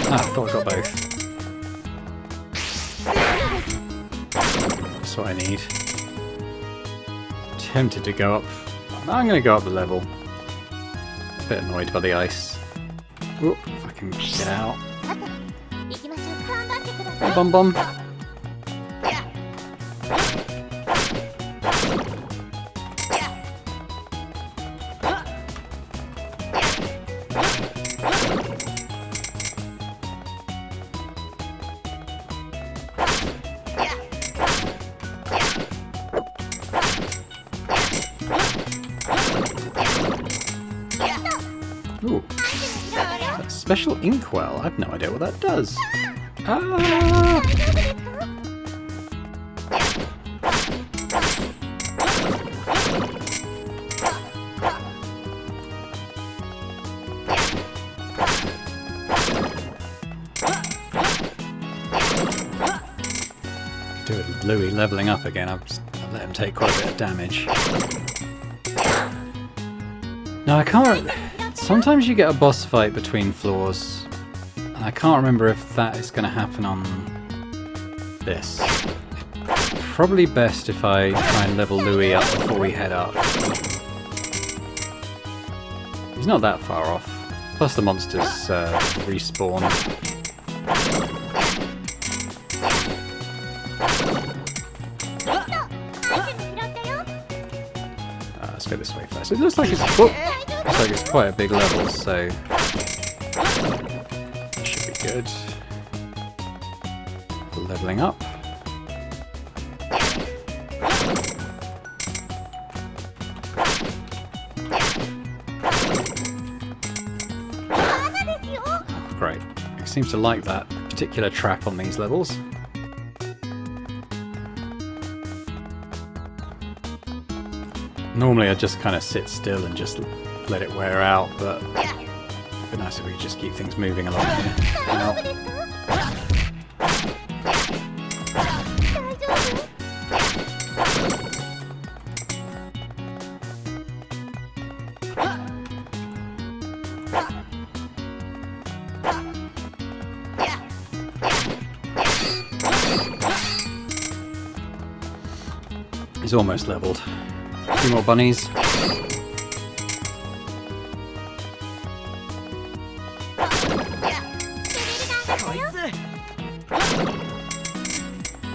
Ah, I thought I got both. That's what I need. Tempted to go up. I'm going to go up the level. A bit annoyed by the ice. Oop, if I can get out. Hey, Bum Bum. Ooh. Special inkwell. I've no idea what that does. Ah! Do it with Louis leveling up again. I've let him take quite a bit of damage. Now I can't. Sometimes you get a boss fight between floors, and I can't remember if that is going to happen on this. Probably best if I try and level Louis up before we head up. He's not that far off. Plus the monsters respawn. Let's go this way first. It looks like it's quite a big level, so it should be good. Leveling up. Oh, great. He seems to like that particular trap on these levels. Normally I just kind of sit still and just let it wear out, but it'd be nice if we could just keep things moving along here. Ow. He's almost leveled. A few more bunnies.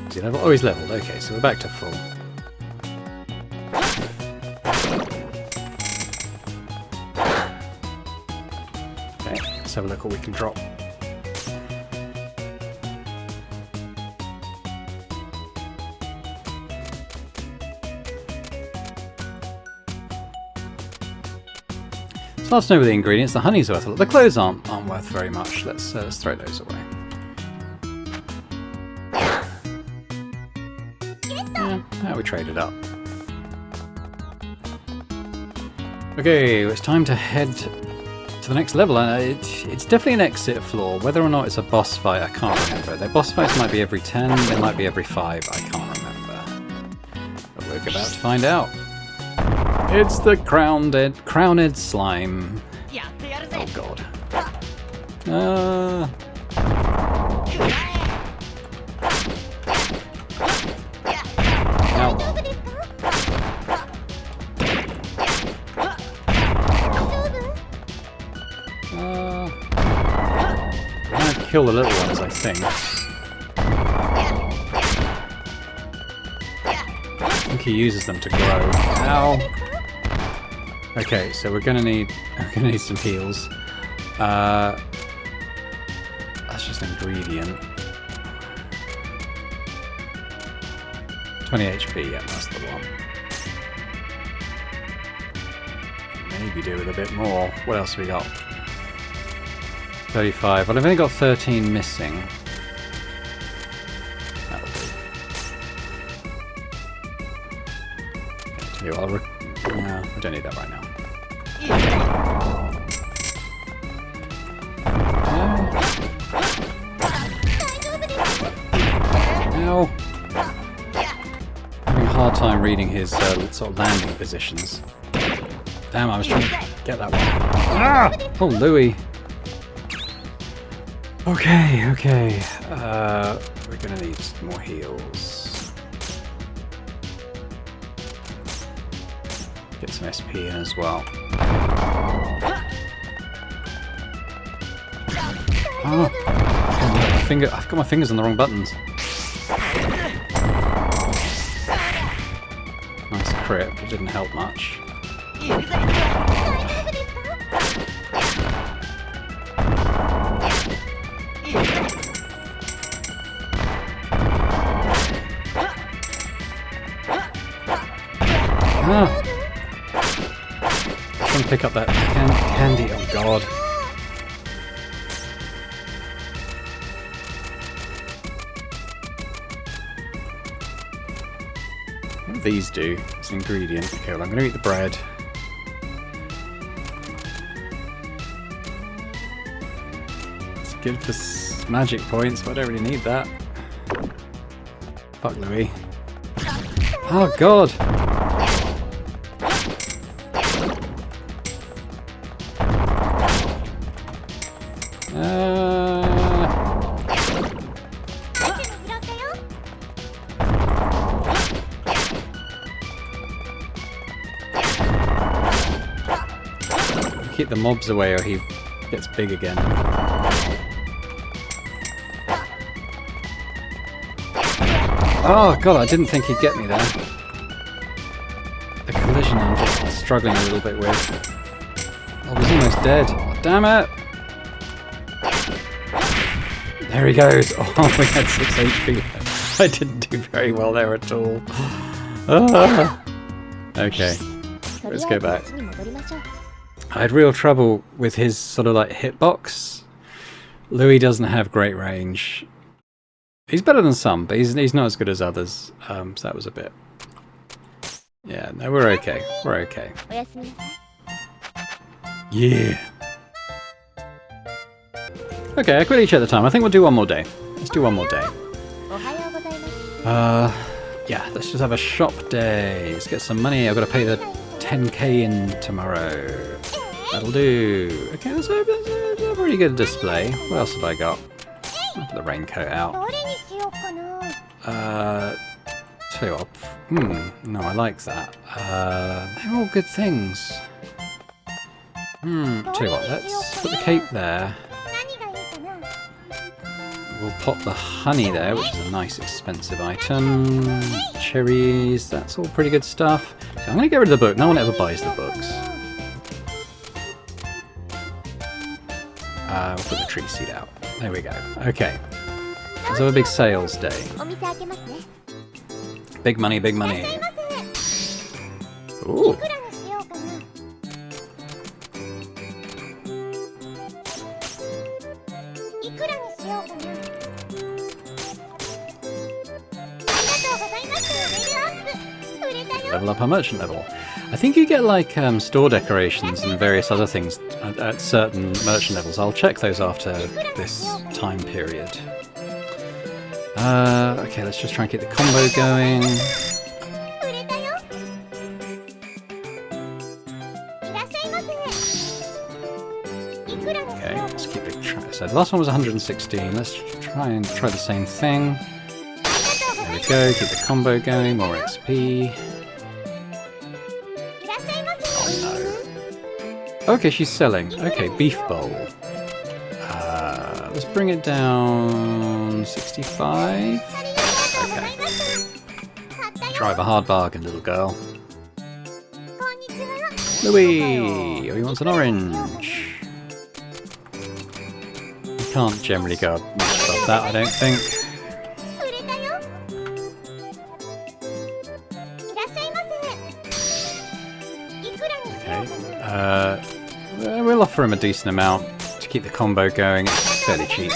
Is he leveled? Oh, he's leveled. Okay, so we're back to full. Okay, let's have a look what we can drop. Hard to know with the ingredients. The honey's worth a lot. The clothes aren't worth very much. Let's throw those away. Yeah, we traded up. Okay, it's time to head to the next level. It's definitely an exit floor. Whether or not it's a boss fight, I can't remember. Their boss fights might be every 10, they might be every 5. I can't remember. But we're about to find out. It's the crowned slime. Oh god. I'm gonna kill the little ones, I think. I think he uses them to grow. Ow. Okay, so we're gonna need some heals. That's just an ingredient. 20 HP, yeah, that's the one. Maybe do with a bit more. What else have we got? 35. Well, I've only got 13 missing. That'll do. Tell you what, no, we don't need that right now. Ow. Having a hard time reading his sort of landing positions. Damn, I was trying to get that one. Ah! Oh, Louis. Okay. We're gonna need more heals. Get some SP in as well. Oh, I've got my fingers on the wrong buttons. Nice crit, but didn't help much. Ah. Trying to pick up that candy. Oh god. What do these do? It's an ingredient. Okay, well I'm going to eat the bread. It's good for magic points, but I don't really need that. Fuck Louis. Oh god! Keep the mobs away or he gets big again. Oh god, I didn't think he'd get me there. The collision I'm just struggling a little bit with. I was almost dead. Oh, damn it! There he goes. Oh, we had 6 HP. I didn't do very well there at all. Ah. Okay, let's go back. I had real trouble with his sort of like hitbox. Louis doesn't have great range. He's better than some, but he's not as good as others. So that was a bit. Yeah, no, we're okay. We're okay. Yeah. Okay, I quit each at the time. I think we'll do one more day. Let's do one more day. Yeah, let's just have a shop day. Let's get some money. I've got to pay the 10k in tomorrow. That'll do. Okay, that's a pretty good display. What else have I got? I'll put the raincoat out. Tell you what. No, I like that. They're all good things. Tell you what, let's put the cape there. We'll pop the honey there, which is a nice expensive item. Cherries, that's all pretty good stuff. So I'm going to get rid of the book. No one ever buys the books. We'll put the tree seed out. There we go. Okay. Let's have a big sales day. Big money, big money. Ooh. Level up our merchant level. I think you get like store decorations and various other things at certain merchant levels. I'll check those after this time period. Okay, let's just try and get the combo going. Okay, let's keep it. So the last one was 116. Let's try the same thing. There we go. Keep the combo going. More XP. Okay, she's selling. Okay, beef bowl. Let's bring it down 65. Okay. Drive a hard bargain, little girl. Louis! Oh, he wants an orange. You can't generally go much above that, I don't think. Okay. We'll offer him a decent amount to keep the combo going. It's fairly cheap.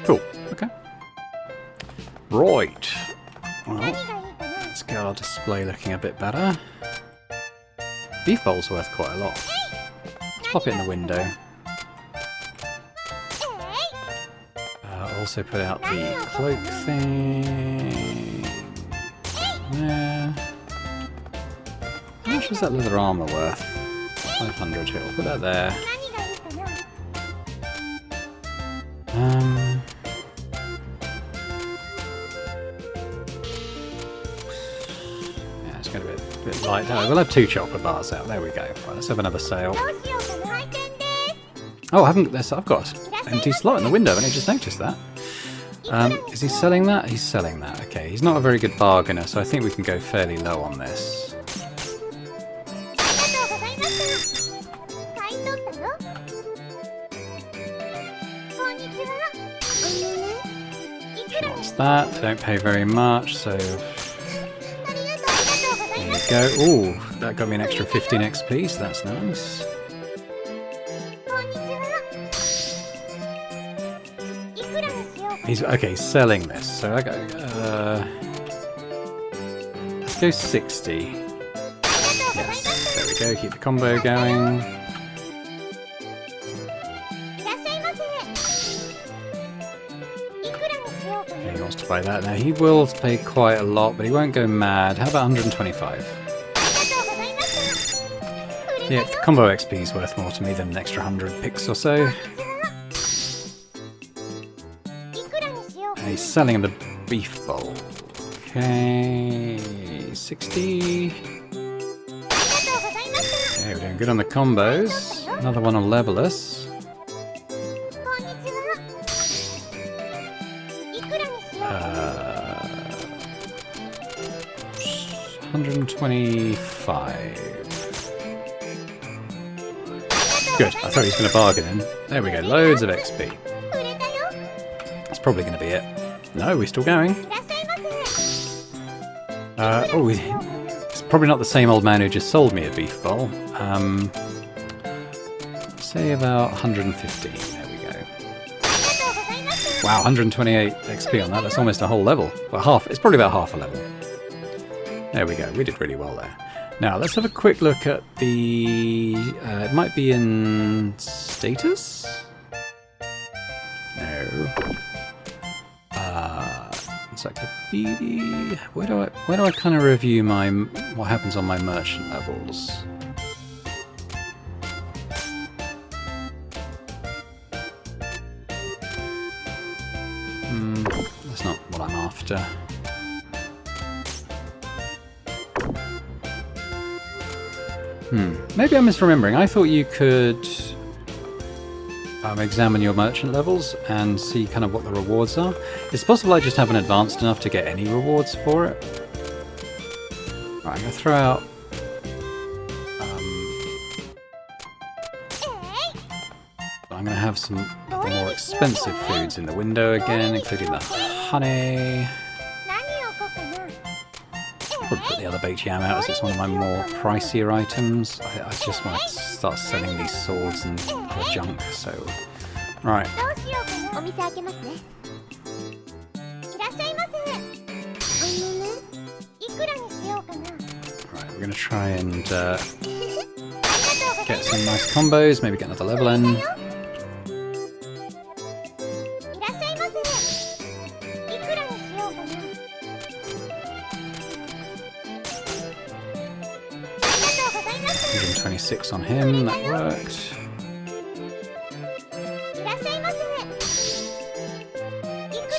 Cool. Okay. Right. Well, let's get our display looking a bit better. Beef bowl's worth quite a lot. Let's pop it in the window. Also put out the cloak thing. Yeah. How much is that leather armor worth? 500 here. We'll put that there. it's going to be a bit light. No, we'll have 2 chocolate bars out. There we go. Right, let's have another sale. Oh, I've got an empty slot in the window, and I just noticed that. Is he selling that? He's selling that. Okay, he's not a very good bargainer, so I think we can go fairly low on this. She wants that. They don't pay very much, so there you go. Ooh, that got me an extra 15 XP, so that's nice. He's selling this. So I got. Let's go 60. Yes, there we go. Keep the combo going. He wants to buy that. Now he will pay quite a lot, but he won't go mad. How about 125? Yeah, the combo XP is worth more to me than an extra 100 picks or so. He's selling the beef bowl. Okay, 60. Okay, we're doing good on the combos. Another one will level us. 125. Good, I thought he was going to bargain in. There we go, loads of XP. That's probably going to be it. No, we're still going. It's probably not the same old man who just sold me a beef bowl. Say about 115. There we go. Wow, 128 XP on that. That's almost a whole level. Well, half. It's probably about half a level. There we go. We did really well there. Now, let's have a quick look at the... it might be in status? No. Encyclopedia. Where do I kind of review what happens on my merchant levels? That's not what I'm after. Maybe I'm misremembering. I thought you could examine your merchant levels and see kind of what the rewards are. It's possible I just haven't advanced enough to get any rewards for it. Right, I'm going to throw out... I'm going to have some more expensive foods in the window again, including the honey. Probably put the other baked yam out as it's one of my more pricier items. I just want to start selling these swords and other junk, so... Right. Right, we're going to try and get some nice combos, maybe get another level in. $126 on him, that worked.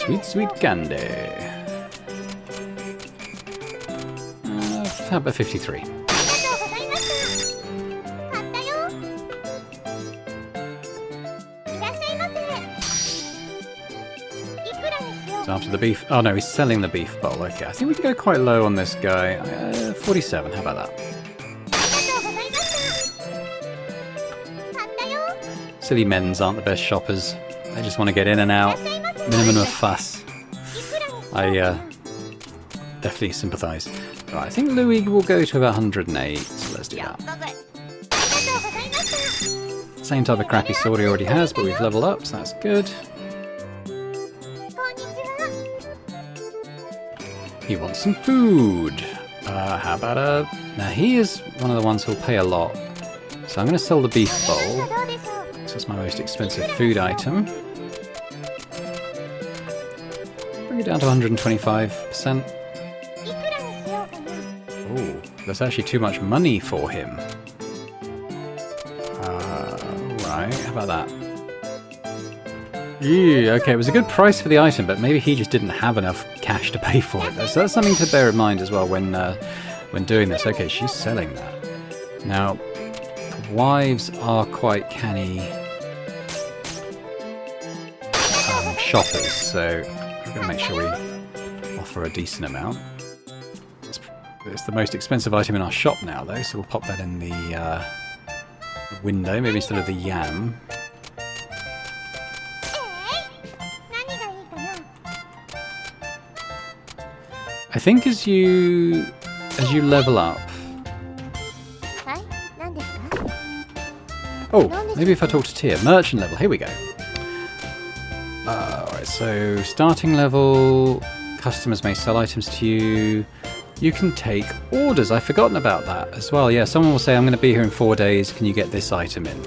Sweet, sweet candy. How about 53? So after the beef... Oh no, he's selling the beef bowl. Okay, I think we can go quite low on this guy. 47, how about that? Silly men's aren't the best shoppers. They just want to get in and out. Minimum of fuss. I definitely sympathise. Right, I think Louis will go to about 108, so let's do that. Same type of crappy sword he already has, but we've leveled up, so that's good. He wants some food. How about a... Now he is one of the ones who'll pay a lot. So I'm going to sell the beef bowl. That's my most expensive food item. Bring it down to 125%. Oh, that's actually too much money for him. Right, how about that? Ew, okay, it was a good price for the item, but maybe he just didn't have enough cash to pay for it. So that's something to bear in mind as well when when doing this. Okay, she's selling that. Now, wives are quite canny shoppers, so we're going to make sure we offer a decent amount. It's the most expensive item in our shop now, though, so we'll pop that in the window, maybe instead of the yam. I think as you level up. Oh, maybe if I talk to Tia. Merchant level, here we go. Alright, so starting level, customers may sell items to you. You can take orders. I've forgotten about that as well. Yeah, someone will say, I'm going to be here in 4 days. Can you get this item in?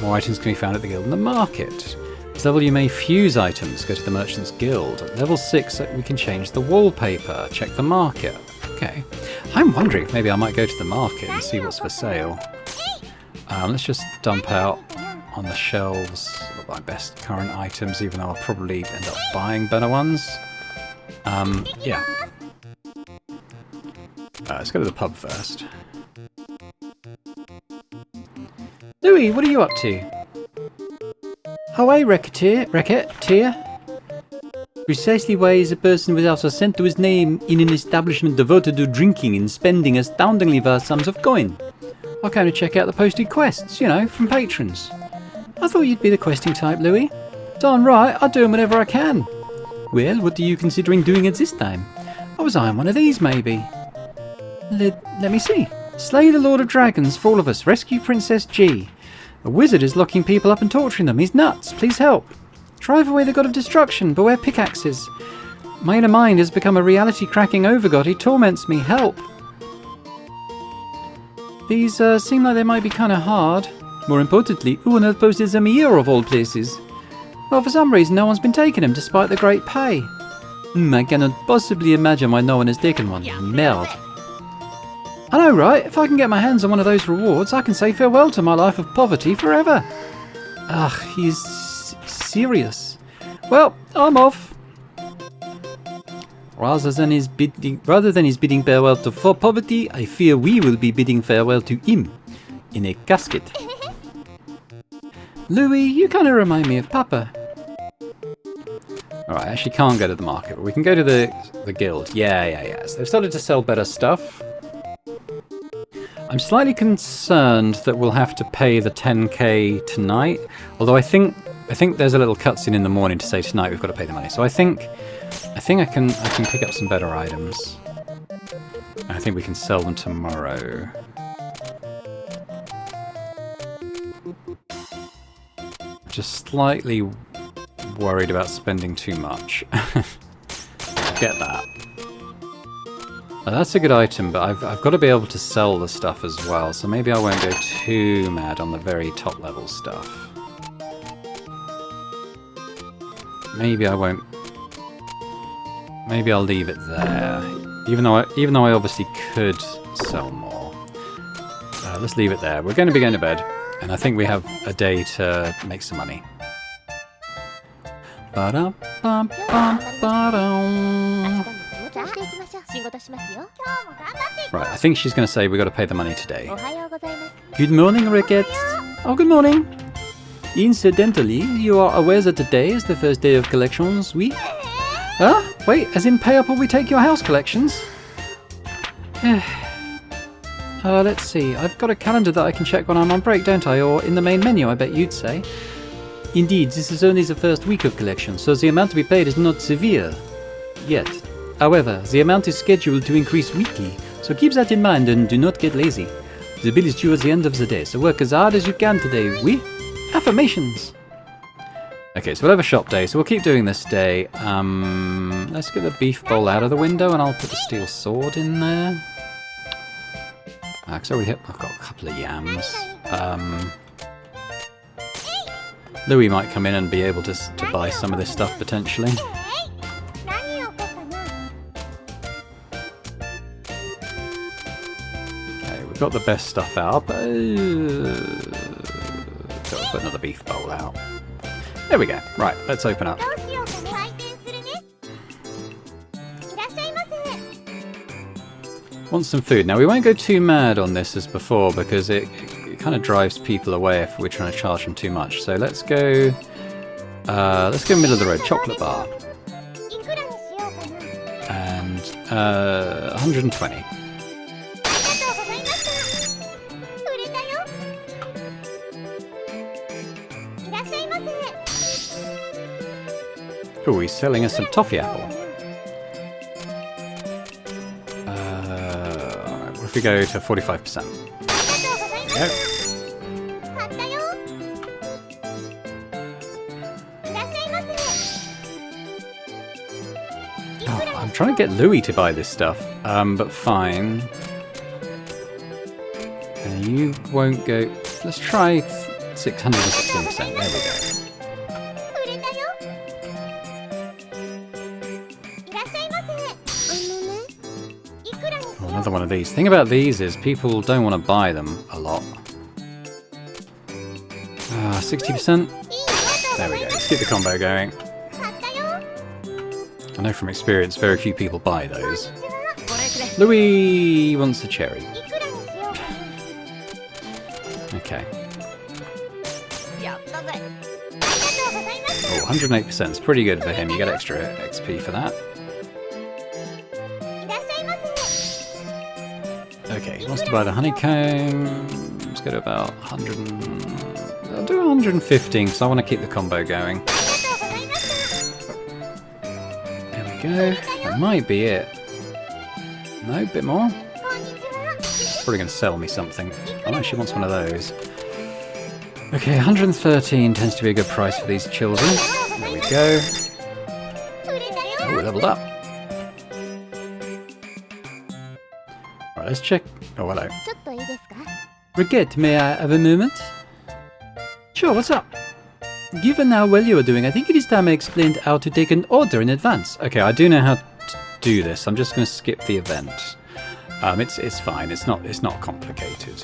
More items can be found at the guild and the market. This level you may fuse items. Go to the Merchant's Guild. At level 6 we can change the wallpaper. Check the market. Okay. I'm wondering if maybe I might go to the market and see what's for sale. Let's just dump out on the shelves my best current items, even though I'll probably end up buying better ones. Yeah. Let's go to the pub first. Louis, what are you up to? Away, Recettear. Precisely why is a person without a cent to his name in an establishment devoted to drinking and spending astoundingly vast sums of coin? I came to check out the posted quests, you know, from patrons. I thought you'd be the questing type, Louis. Darn right, I do them whenever I can. Well, what are you considering doing at this time? I was eyeing one of these, maybe. Let me see. Slay the Lord of Dragons for all of us. Rescue Princess G. A wizard is locking people up and torturing them. He's nuts. Please help. Drive away the god of destruction. Beware pickaxes. My inner mind has become a reality-cracking overgod. He torments me. Help. These seem like they might be kind of hard. More importantly, who on earth posted them here of all places? Well, for some reason no one's been taking them despite the great pay. I cannot possibly imagine why no one has taken one. Merde. I know, right? If I can get my hands on one of those rewards, I can say farewell to my life of poverty forever. Ugh, he's serious. Well, I'm off. Rather than his bidding farewell to poverty, I fear we will be bidding farewell to him in a casket. Louis, you kind of remind me of Papa. Alright, I actually can't go to the market, but we can go to the guild. Yeah. So they've started to sell better stuff. I'm slightly concerned that we'll have to pay the 10k tonight, although I think there's a little cutscene in the morning to say tonight we've got to pay the money. So I think I can pick up some better items. I think we can sell them tomorrow. Just slightly worried about spending too much. Get that. That's a good item, but I've got to be able to sell the stuff as well, so maybe I won't go too mad on the very top level stuff. Maybe I won't. Maybe I'll leave it there, even though I obviously could sell more. Let's leave it there. We're going to be going to bed, and I think we have a day to make some money. Right, I think she's going to say we've got to pay the money today. Good morning, Recette. Oh, good morning. Incidentally, you are aware that today is the first day of collections, oui? Huh? Wait, as in pay up or we take your house collections? Let's see. I've got a calendar that I can check when I'm on break, don't I? Or in the main menu, I bet you'd say. Indeed, this is only the first week of collection, so the amount to be paid is not severe. Yet. However, the amount is scheduled to increase weekly, so keep that in mind and do not get lazy. The bill is due at the end of the day, so work as hard as you can today, oui? Affirmations! Okay, so we'll have a shop day, so we'll keep doing this day. Let's get the beef bowl out of the window and I'll put the steel sword in there. I've got a couple of yams. Louis might come in and be able to buy some of this stuff potentially. Okay, we've got the best stuff out, but so we'll put another beef bowl out. There we go. Right, let's open up. Want some food. Now we won't go too mad on this as before because it kind of drives people away if we're trying to charge them too much. So let's go middle of the road, chocolate bar. And 120. Oh, he's selling us some toffee apple. What if we go to 45%? There we go. Oh, I'm trying to get Louis to buy this stuff, but fine. And you won't go. Let's try 616%. There we go. Another one of these. Thing about these is people don't want to buy them a lot. 60%. There we go. Let's keep the combo going. I know from experience very few people buy those. Louis wants a cherry. Okay. Oh, 108% is pretty good for him. You get extra XP for that. Okay, he wants to buy the honeycomb. Let's go to about 100. I'll do 115 because I want to keep the combo going. There we go. That might be it. No, a bit more. Probably going to sell me something. Oh no, she wants one of those. Okay, 113 tends to be a good price for these children. There we go. Oh, we leveled up. Right, let's check. Oh, hello. Recette, may I have a moment? Sure, what's up? Given how well you are doing, I think it is time I explained how to take an order in advance. Okay, I do know how to do this. I'm just going to skip the event. It's fine. It's not complicated.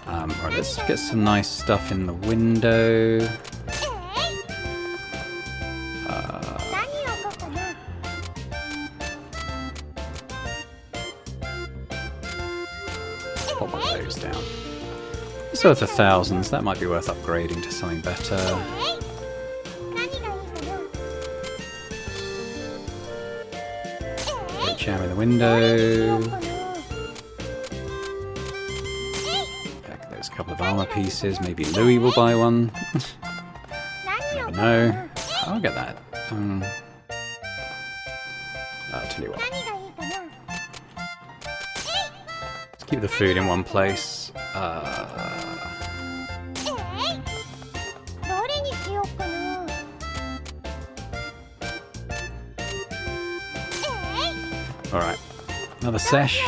Right, let's get some nice stuff in the window. Pop one of those down. It's worth the thousands. That might be worth upgrading to something better. Jam in the window. Back those couple of armor pieces. Maybe Louis will buy one. Never know. I'll get that. I'll tell you what. Let's keep the food in one place. Alright, another sesh.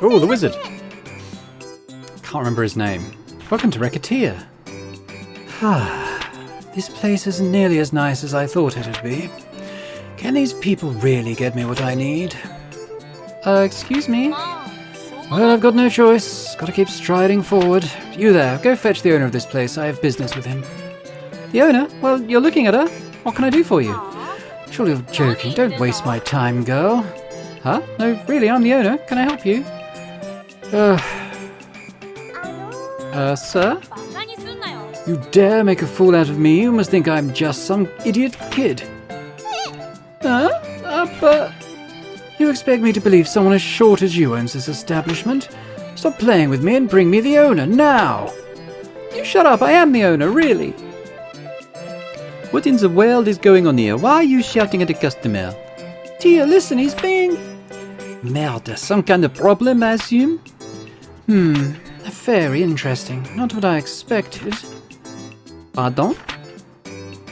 Oh, the wizard! Can't remember his name. Welcome to Recettear. This place isn't nearly as nice as I thought it'd be. Can these people really get me what I need? Excuse me? Well, I've got no choice. Gotta keep striding forward. You there, go fetch the owner of this place. I have business with him. The owner? Well, you're looking at her. What can I do for you? Surely you're joking. Don't waste my time, girl. Huh? No, really, I'm the owner. Can I help you? Sir? You dare make a fool out of me? You must think I'm just some idiot kid. But... You expect me to believe someone as short as you owns this establishment? Stop playing with me and bring me the owner, now! You shut up, I am the owner, really! What in the world is going on here? Why are you shouting at the customer? Tia, listen, he's being... Merde, some kind of problem, I assume? Very interesting. Not what I expected. Pardon?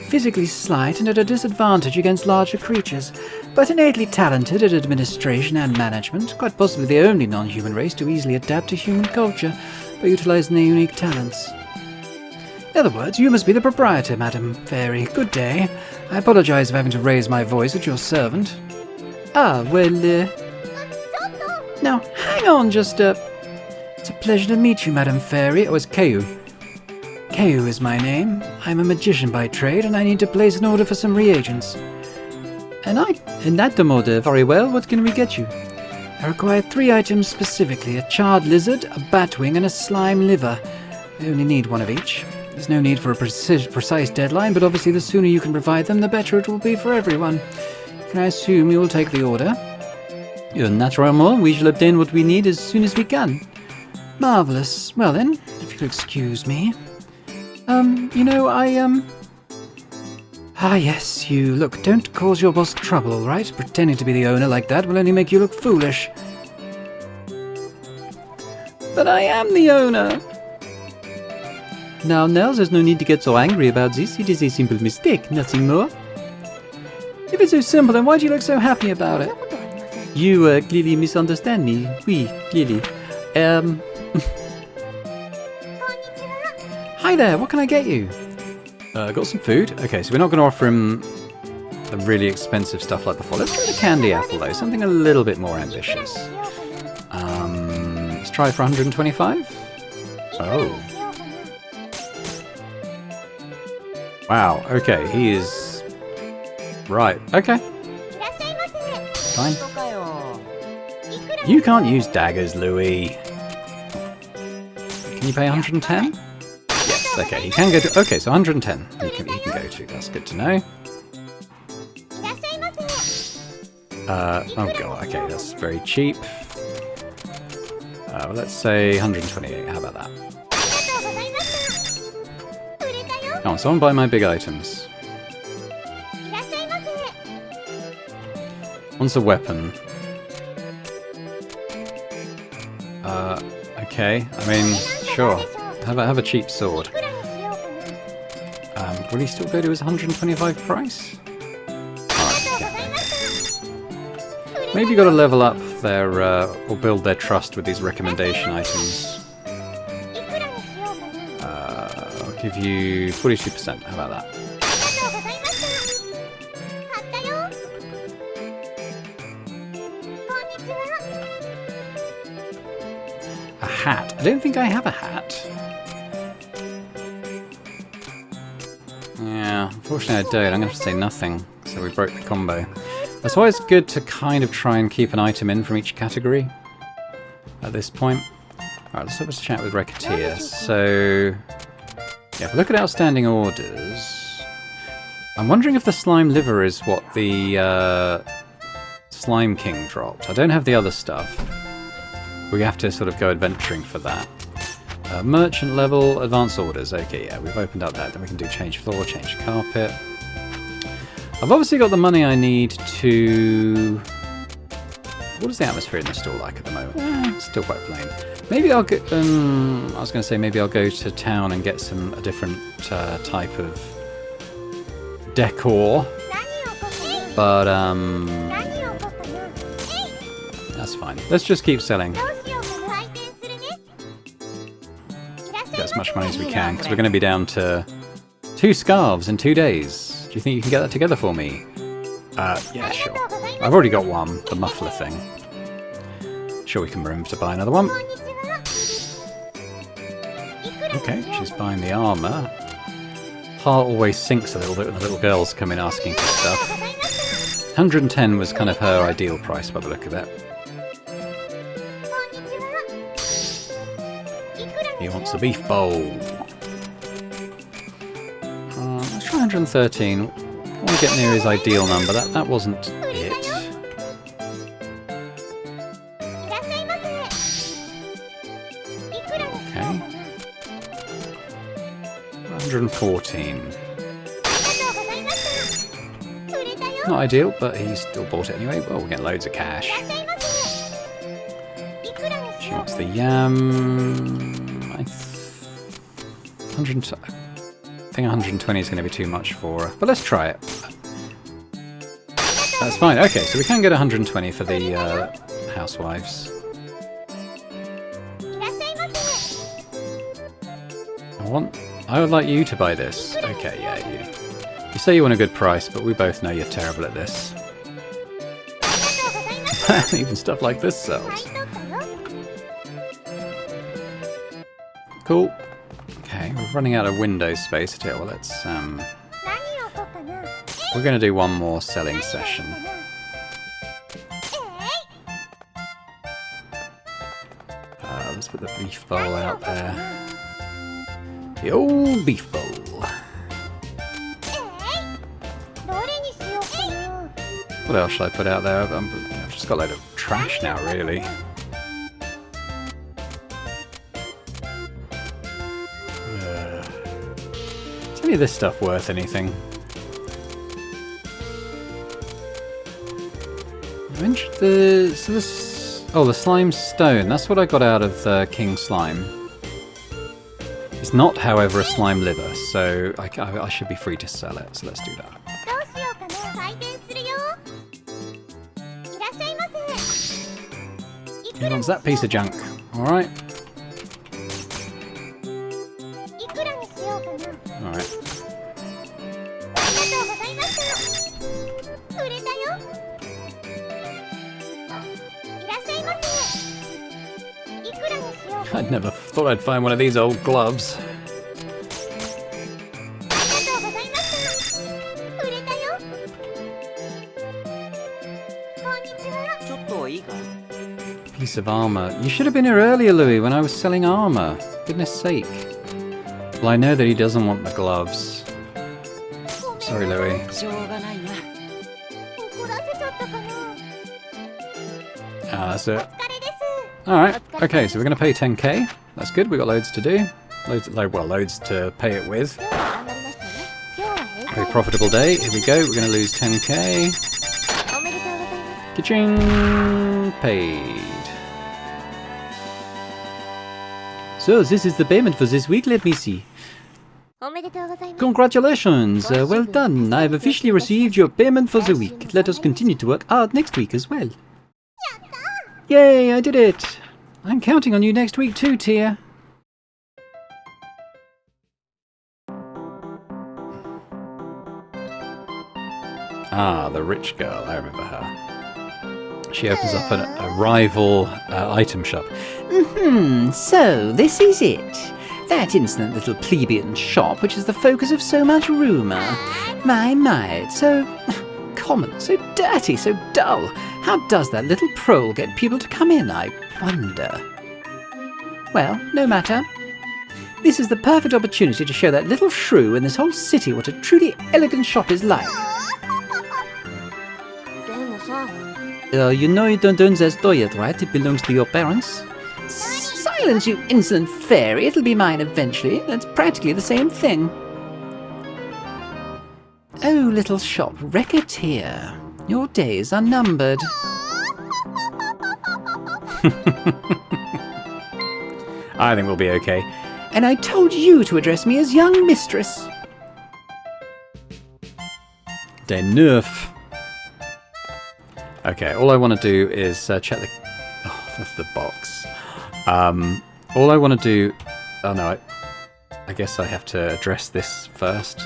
Physically slight and at a disadvantage against larger creatures, but innately talented at administration and management, quite possibly the only non-human race to easily adapt to human culture by utilizing their unique talents. In other words, you must be the proprietor, Madam Fairy. Good day. I apologize for having to raise my voice at your servant. Now, hang on just It's a pleasure to meet you, Madam Fairy. Oh, it's Keu. Keu is my name. I'm a magician by trade, and I need to place an order for some reagents. An item order, very well. What can we get you? I require 3 items specifically. A charred lizard, a batwing, and a slime liver. I only need 1 of each. There's no need for a precise deadline, but obviously the sooner you can provide them, the better it will be for everyone. Can I assume you will take the order? Naturellement, we shall obtain what we need as soon as we can. Marvellous. Well then, if you'll excuse me. Ah, yes, you. Look, don't cause your boss trouble, all right? Pretending to be the owner like that will only make you look foolish. But I am the owner. Now, Nels, there's no need to get so angry about this. It is a simple mistake, nothing more. If it's so simple, then why do you look so happy about it? You clearly misunderstand me. Oui, clearly. Hi there, what can I get you? Got some food. Okay, so we're not going to offer him the really expensive stuff like before. Let's go to candy apple though, something a little bit more ambitious. Let's try for 125. Oh. Wow, okay, he is... Right, okay. Fine. You can't use daggers, Louis. Can you pay 110? Yes, okay, he can go to... Okay, so 110 he can go to, that's good to know. Oh god, okay, that's very cheap. Well, let's say 128, how about that? Come on, someone buy my big items. Wants a weapon. Okay, I mean, sure. Have a cheap sword. Will he still go to his 125 price? Alright, okay. Maybe you got to level up their, or build their trust with these recommendation items. I'll give you 42%, how about that? A hat? I don't think I have a hat. Yeah, unfortunately I don't. I'm going to have to say nothing. So we broke the combo. That's why it's good to kind of try and keep an item in from each category at this point. Alright, let's have a chat with Recettear. So, yeah, if we look at outstanding orders, I'm wondering if the slime liver is what the Slime King dropped. I don't have the other stuff. We have to sort of go adventuring for that. Merchant level, advance orders. Okay, yeah, we've opened up that. Then we can do change floor, change carpet. I've obviously got the money I need to... What is the atmosphere in the store like at the moment? It's still quite plain. Maybe I'll go... I was going to say maybe I'll go to town and get a different type of decor. But, that's fine. Let's just keep selling. Get as much money as we can, because we're going to be down to 2 scarves in 2 days. Do you think you can get that together for me? Yeah, sure. I've already got one, the muffler thing. Sure we can remember to buy another one. Okay, she's buying the armour. Heart always sinks a little bit when the little girls come in asking for stuff. 110 was kind of her ideal price by the look of it. He wants a beef bowl. Let's try 113. I want to get near his ideal number. That wasn't it. Okay. 114. Not ideal, but he still bought it anyway. Well, we'll get loads of cash. She wants the yam. I think 120 is going to be too much for her, but let's try it. That's fine. Okay, so we can get 120 for the housewives. I would like you to buy this. Okay, yeah, you say you want a good price, but we both know you're terrible at this. Even stuff like this sells. Cool. Okay, we're running out of window space. I tell you what, let's We're going to do one more selling session. Let's put the beef bowl out there. The old beef bowl. What else should I put out there? I've just got a load of trash now, really. Is any of this stuff worth anything? The slime stone. That's what I got out of the king slime. It's not, however, a slime liver, so I should be free to sell it. So let's do that. Who wants that piece of junk? All right. All right. I'd never thought I'd find one of these old gloves. Piece of armor. You should have been here earlier, Louis, when I was selling armor. Goodness sake. Well, I know that he doesn't want the gloves. Sorry, Louis. Ah, that's it. Alright, okay, so we're going to pay 10k. That's good, we've got loads to do. Loads to pay it with. Very profitable day. Here we go, we're going to lose 10k. Ka-ching! Paid. So, this is the payment for this week, let me see. Congratulations, well done. I've officially received your payment for the week. Let us continue to work hard next week as well. Yay, I did it! I'm counting on you next week too, Tia. Ah, the rich girl, I remember her. She opens up a rival item shop. So this is it. That insolent little plebeian shop which is the focus of so much rumour. My, it's so common, so dirty, so dull. How does that little prole get people to come in, I wonder? Well, no matter. This is the perfect opportunity to show that little shrew and this whole city what a truly elegant shop is like. You know you don't own that store yet, right? It belongs to your parents. Silence, you insolent fairy. It'll be mine eventually. That's practically the same thing. Oh, little shop, Recettear. Your days are numbered. I think we'll be okay. And I told you to address me as young mistress. De neuf. Okay, all I want to do is check the... Oh, that's the box. All I want to do... Oh no, I guess I have to address this first.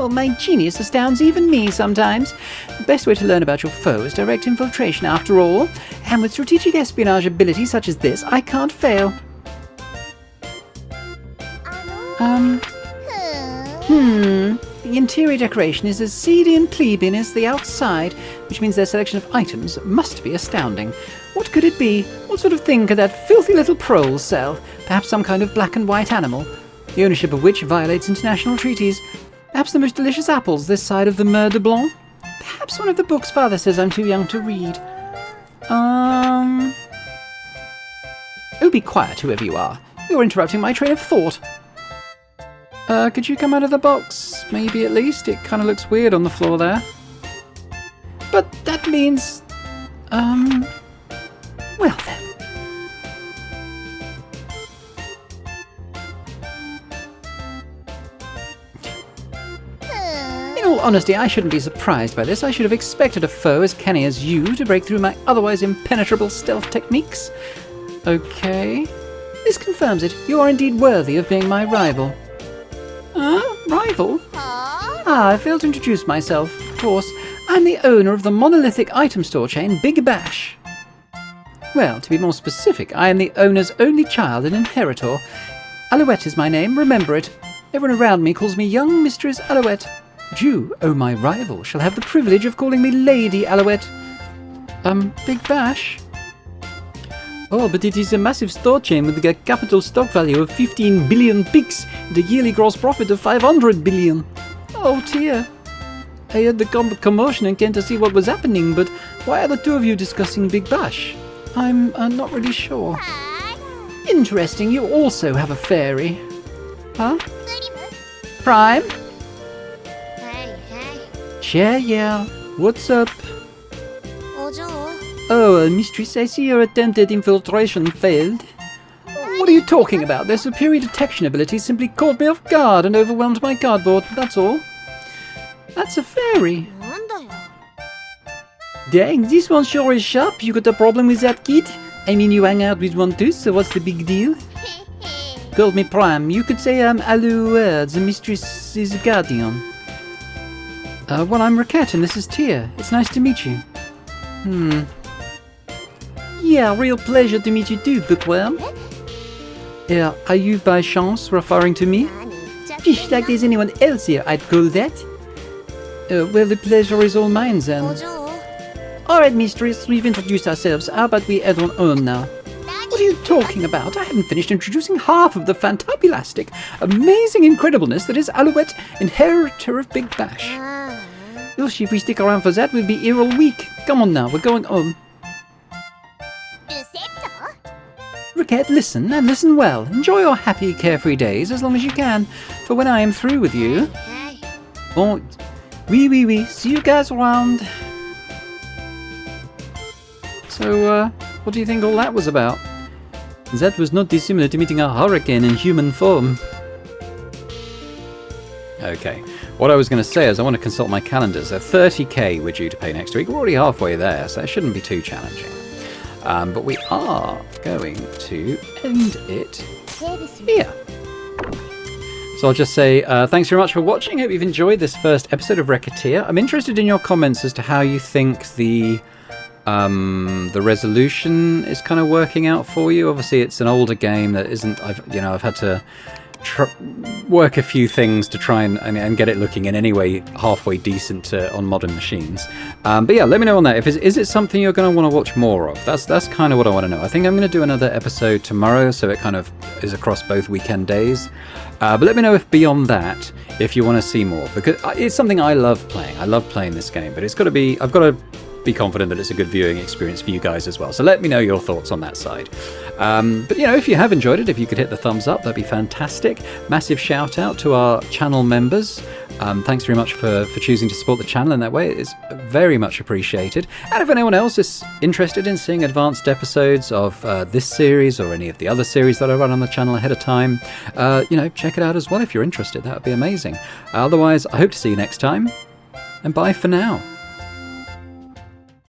Oh, my genius astounds even me sometimes. The best way to learn about your foe is direct infiltration after all. And with strategic espionage ability such as this, I can't fail. The interior decoration is as seedy and plebeian as the outside, which means their selection of items must be astounding. What could it be? What sort of thing could that filthy little prole sell? Perhaps some kind of black and white animal, the ownership of which violates international treaties. Perhaps the most delicious apples this side of the Mer de Blanc. Perhaps one of the books Father says I'm too young to read. Oh, be quiet, whoever you are. You're interrupting my train of thought. Could you come out of the box? Maybe at least. It kind of looks weird on the floor there. But that means... well then. In all honesty, I shouldn't be surprised by this. I should have expected a foe as canny as you to break through my otherwise impenetrable stealth techniques. Okay. This confirms it. You are indeed worthy of being my rival. Rival? I failed to introduce myself. Of course, I'm the owner of the monolithic item store chain Big Bash. Well, to be more specific, I am the owner's only child and inheritor. Alouette is my name, remember it. Everyone around me calls me young Mistress Alouette. But you, oh my rival, shall have the privilege of calling me Lady Alouette. Big Bash? Oh, but it is a massive store chain with a capital stock value of 15 billion pigs and a yearly gross profit of 500 billion. Oh dear. I heard the commotion and came to see what was happening, but why are the two of you discussing Big Bash? I'm not really sure. Interesting, you also have a fairy. Huh? Prime? Yeah. What's up? Oh, Mistress, I see your attempted infiltration failed. What are you talking about? Their superior detection abilities simply caught me off guard and overwhelmed my cardboard, that's all. That's a fairy. Dang, this one sure is sharp. You got a problem with that kid? I mean, you hang out with one too, so what's the big deal? Called me Prime. You could say I'm Alouette, the mistress's guardian. Well, I'm Recette and this is Tia. It's nice to meet you. Yeah, real pleasure to meet you too, Bookworm. Yeah, are you by chance referring to me? Fish, like there's anyone else here, I'd call that. Well, the pleasure is all mine then. Alright, Mistress, we've introduced ourselves. How about we head on now? What are you talking about? I haven't finished introducing half of the fantabulastic, amazing incredibleness that is Alouette, inheritor of Big Bash. Yoshi, if we stick around for that, we'll be here all week. Come on now, we're going home. Recette, listen, and listen well. Enjoy your happy, carefree days as long as you can, for when I am through with you... Oh, oui. See you guys around. So, what do you think all that was about? That was not dissimilar to meeting a hurricane in human form. Okay, what I was going to say is I want to consult my calendars. 30k we're due to pay next week. We're already halfway there, so it shouldn't be too challenging. But we are going to end it here. So I'll just say thanks very much for watching. Hope you've enjoyed this first episode of Recettear. I'm interested in your comments as to how you think the resolution is kind of working out for you. Obviously, it's an older game that isn't. I've had to work a few things to try and get it looking in any way halfway decent on modern machines. But yeah, let me know on that. Is it something you're going to want to watch more of? That's kind of what I want to know. I think I'm going to do another episode tomorrow, so it kind of is across both weekend days. But let me know if beyond that, if you want to see more, because it's something I love playing. I love playing this game, but I've got to be confident that it's a good viewing experience for you guys as well. So let me know your thoughts on that side. But if you have enjoyed it, if you could hit the thumbs up, that'd be fantastic. Massive shout out to our channel members. Thanks very much for choosing to support the channel in that way. It's very much appreciated. And if anyone else is interested in seeing advanced episodes of this series or any of the other series that I run on the channel ahead of time, check it out as well if you're interested. That would be amazing. Otherwise, I hope to see you next time. And bye for now.